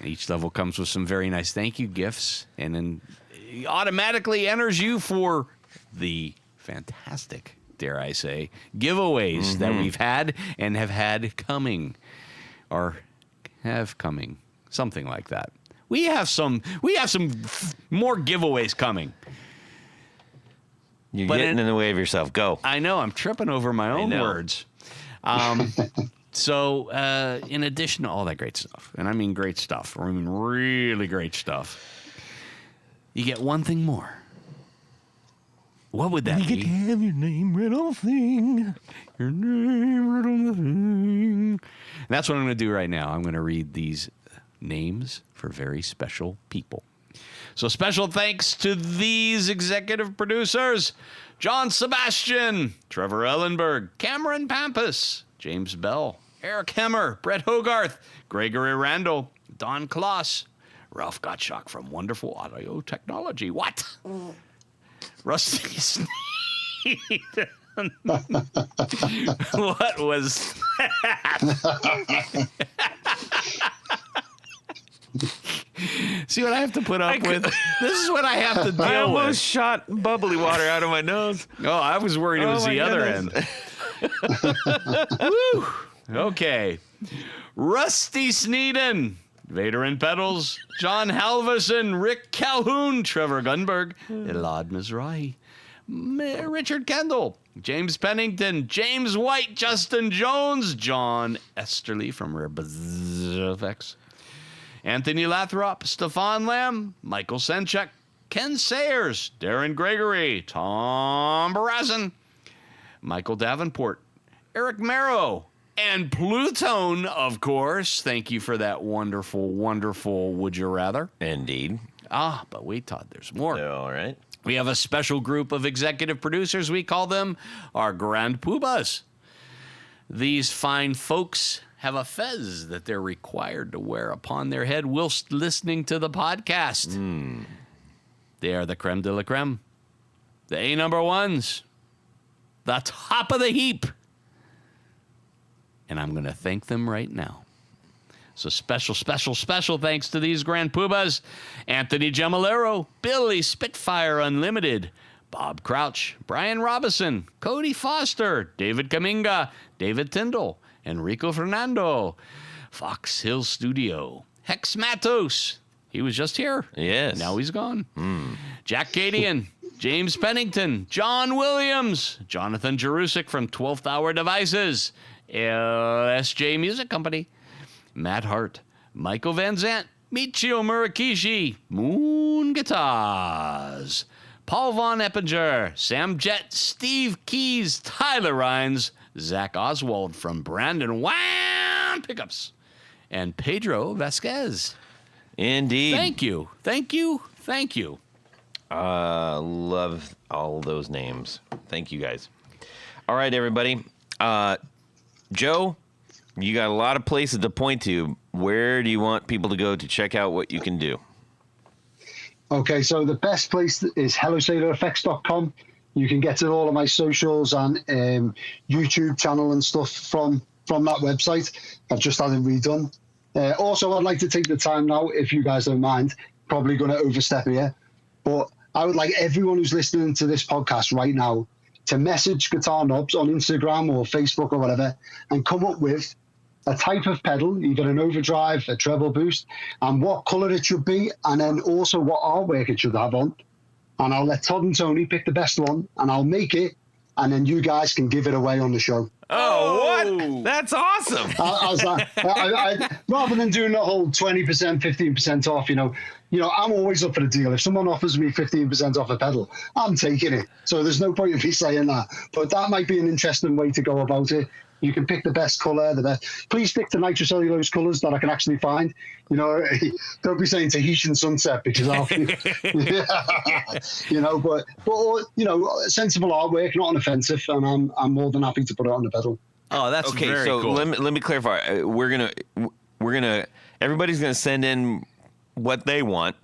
Each level comes with some very nice thank you gifts, and then automatically enters you for the fantastic, dare I say, giveaways that we've had and have had coming, or have coming, something like that. We have some more giveaways coming. You're getting in the way of yourself. Go. I know. I'm tripping over my own words. So, in addition to all that great stuff, and I mean great stuff, I mean really great stuff, you get one thing more. What would that be? You get to have your name read on the thing. Your name read on the thing. And that's what I'm going to do right now. I'm going to read these names for very special people. So special thanks to these executive producers: John Sebastian, Trevor Ellenberg, Cameron Pampas, James Bell, Eric Hemmer, Brett Hogarth, Gregory Randall, Don Kloss, Ralph Gottschalk from Wonderful Audio Technology. What? Rusty Sneed. What was that? See what I have to put up with? This is what I have to deal with. I almost shot bubbly water out of my nose. Oh, I was worried it was the other end. Woo. Okay. Rusty Sneeden, Vader and Pedals, John Halverson, Rick Calhoun, Trevor Gunberg, Elad Mizrahi, Richard Kendall, James Pennington, James White, Justin Jones, John Esterly from Rare Effects, Anthony Lathrop, Stefan Lamb, Michael Senchek, Ken Sayers, Darren Gregory, Tom Barazin, Michael Davenport, Eric Marrow, and Plutone, of course. Thank you for that wonderful, wonderful Would You Rather. Indeed. But wait, Todd, there's more. All right. We have a special group of executive producers. We call them our Grand Poobahs. These fine folks have a fez that they're required to wear upon their head whilst listening to the podcast. They are the creme de la creme. The A number ones. The top of the heap. And I'm going to thank them right now. So special thanks to these Grand Poobahs: Anthony Gemolero, Billy Spitfire Unlimited, Bob Crouch, Brian Robison, Cody Foster, David Kaminga, David Tyndall, Enrico Fernando, Fox Hill Studio, Hex Matos. He was just here. Yes. Now he's gone. Jack Cadian, James Pennington, John Williams, Jonathan Jerusik from 12th Hour Devices, LSJ Music Company, Matt Hart, Michael Van Zant, Michio Murakishi, Moon Guitars, Paul Von Eppinger, Sam Jett, Steve Keys, Tyler Rhines, Zach Oswald from Brandon Wham Pickups, and Pedro Vasquez. Indeed. Thank you. Love all those names. Thank you, guys. All right, everybody. Joe, you got a lot of places to point to. Where do you want people to go to check out what you can do? Okay, so the best place is hellosailoreffects.com. You can get to all of my socials and YouTube channel and stuff from from that website. I've just had it redone. Also, I'd like to take the time now, if you guys don't mind, probably going to overstep here, but I would like everyone who's listening to this podcast right now to message Guitar Knobs on Instagram or Facebook or whatever and come up with a type of pedal, either an overdrive, a treble boost, and what color it should be, and then also what artwork it should have on. And I'll let Todd and Tony pick the best one, and I'll make it, and then you guys can give it away on the show. Oh, what? That's awesome. Rather than doing the whole 20%, 15% off, I'm always up for the deal. If someone offers me 15% off a pedal, I'm taking it. So there's no point in me saying that. But that might be an interesting way to go about it. You can pick the best color, Please pick the nitrocellulose colors that I can actually find. Don't be saying Tahitian sunset because I'll, but sensible artwork, not an offensive, and I'm more than happy to put it on the pedal. Oh, that's okay. Very So cool. let me clarify. Everybody's gonna send in what they want.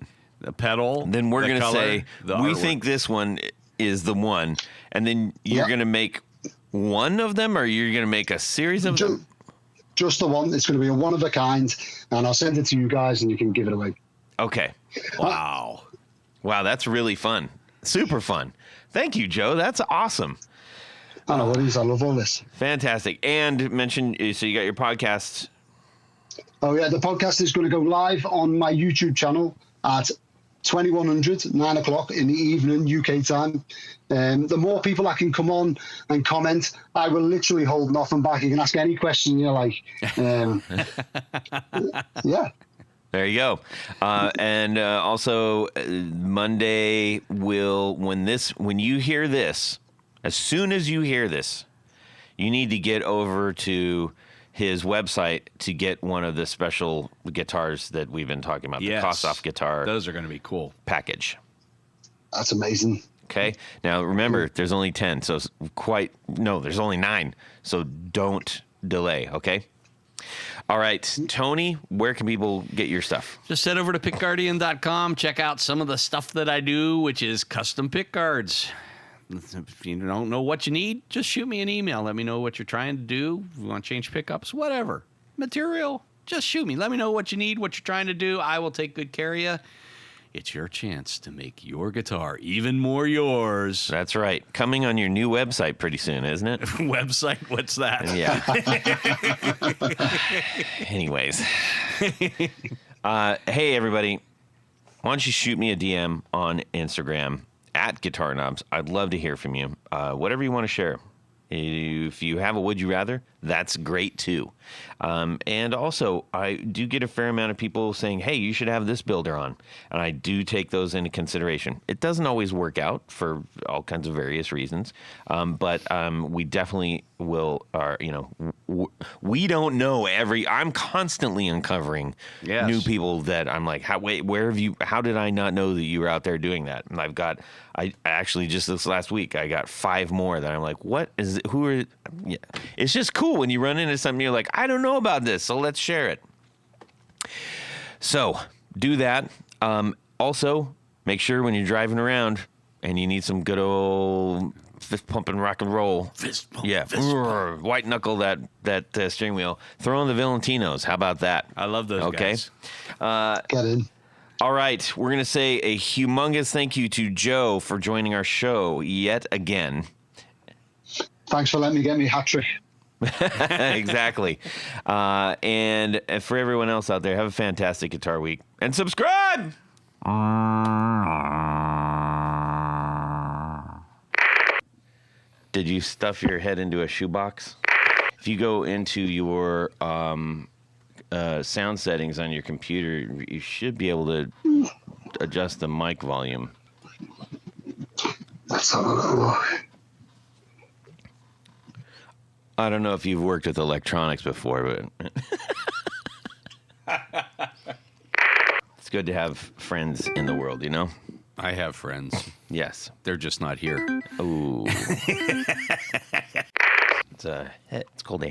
The pedal. Then we're gonna color, say we artwork. think this one is the one, and then you're gonna make one of them, or you're gonna make a series of them. Just the one. It's going to be a one of a kind, and I'll send it to you guys, and you can give it away. Okay. Wow. Wow, that's really fun. Super fun. Thank you, Joe. That's awesome. I know what it is. I love all this. Fantastic. And mention, so you got your podcasts. Oh, yeah. The podcast is going to go live on my YouTube channel at 2100, 9 o'clock in the evening, UK time. The more people that can come on and comment, I will literally hold nothing back. You can ask any question you like. Yeah. There you go. And also Monday when you hear this, as soon as you hear this, you need to get over to his website to get one of the special guitars that we've been talking about, Yes. the Kossoff guitar Those are going to be cool. package. That's amazing. Okay. Now remember, there's only 10, so there's only 9. So don't delay. Okay. All right, Tony, where can people get your stuff? Just head over to pickguardian.com. Check out some of the stuff that I do, which is custom pick guards. If you don't know what you need, just shoot me an email. Let me know what you're trying to do. If you want to change pickups, whatever. Material, just shoot me. Let me know what you need, what you're trying to do. I will take good care of you. It's your chance to make your guitar even more yours. That's right. Coming on your new website pretty soon, isn't it? Website? What's that? Yeah. Anyways. Hey, everybody. Why don't you shoot me a DM on Instagram at Guitar Knobs? I'd love to hear from you. Whatever you want to share. If you have a would you rather, that's great too. And also, I do get a fair amount of people saying, hey, you should have this builder on. And I do take those into consideration. It doesn't always work out for all kinds of various reasons. But we definitely will, we don't know I'm constantly uncovering Yes. new people that I'm like, how did I not know that you were out there doing that? And I actually just this last week, I got 5 more that I'm like, yeah. It's just cool when you run into something, you're like, I don't know about this, so let's share it. So do that. Also, make sure when you're driving around and you need some good old fist pumping rock and roll. Fist pump, Yeah. fist pump. White knuckle that steering wheel. Throw in the Valentinos. How about that? I love those guys. Get in. All right. We're going to say a humongous thank you to Joe for joining our show yet again. Thanks for letting me get me hat trick. Exactly. And for everyone else out there, have a fantastic Guitar Week. And subscribe! Did you stuff your head into a shoebox? If you go into your sound settings on your computer, you should be able to adjust the mic volume. Let's have a little look. I don't know if you've worked with electronics before, but it's good to have friends in the world, you know? I have friends. Yes. They're just not here. Ooh. It's called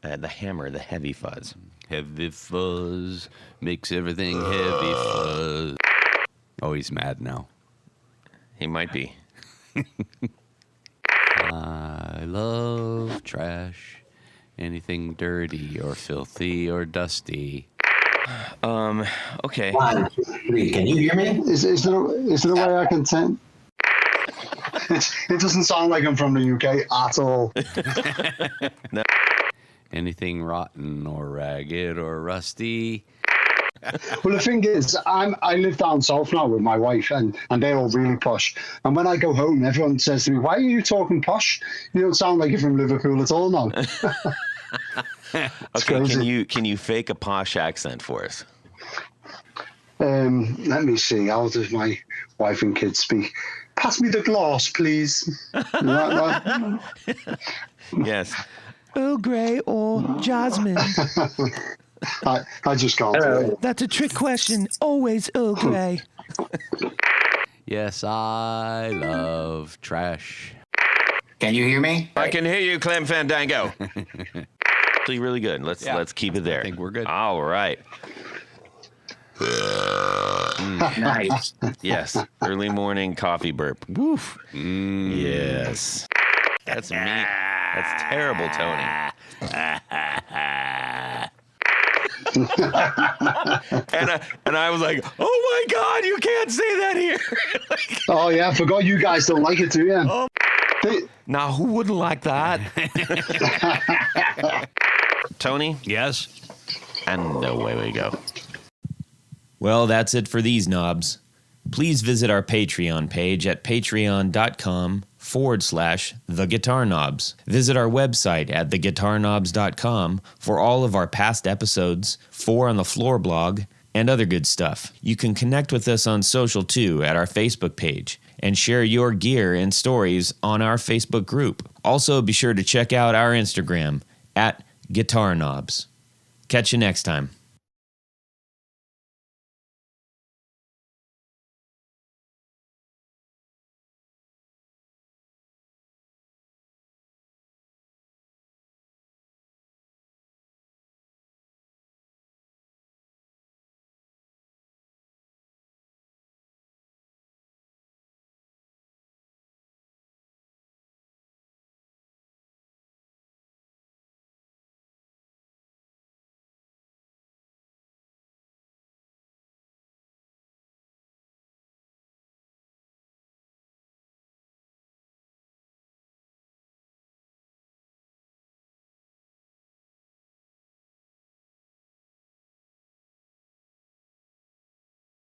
the hammer, the heavy fuzz. Heavy fuzz makes everything heavy fuzz. Oh, he's mad now. He might be. I love trash Anything dirty or filthy or dusty. Okay. 1, 2, 3. Can you hear me? Is there a way I can turn? It doesn't sound like I'm from the UK at all. No. Anything rotten or ragged or rusty. Well, the thing is, I live down south now with my wife, and they're all really posh. And when I go home, everyone says to me, "Why are you talking posh? You don't sound like you're from Liverpool at all now." Okay, can you fake a posh accent for us? Let me see. How does my wife and kids speak? Pass me the glass, please. Yes. Earl Grey or jasmine? I just can't do it. That's a trick question. Always Earl Grey. Yes, I love trash. Can you hear me? I can hear you, Clem Fandango. Actually, really good. Let's keep it there. I think we're good. All right. Nice. Yes. Early morning coffee burp. Woof. Yes. That's mean. That's terrible, Tony. and I was like, oh my God, you can't say that here. Oh yeah, I forgot you guys don't like it, do you? Now, who wouldn't like that? Tony? Yes. And away we go. Well, that's it for these knobs. Please visit our Patreon page at patreon.com/The Guitar Knobs. Visit our website at theguitarknobs.com for all of our past episodes, 4 on the Floor blog, and other good stuff. You can connect with us on social too at our Facebook page and share your gear and stories on our Facebook group. Also, be sure to check out our Instagram at Guitar Knobs. Catch you next time.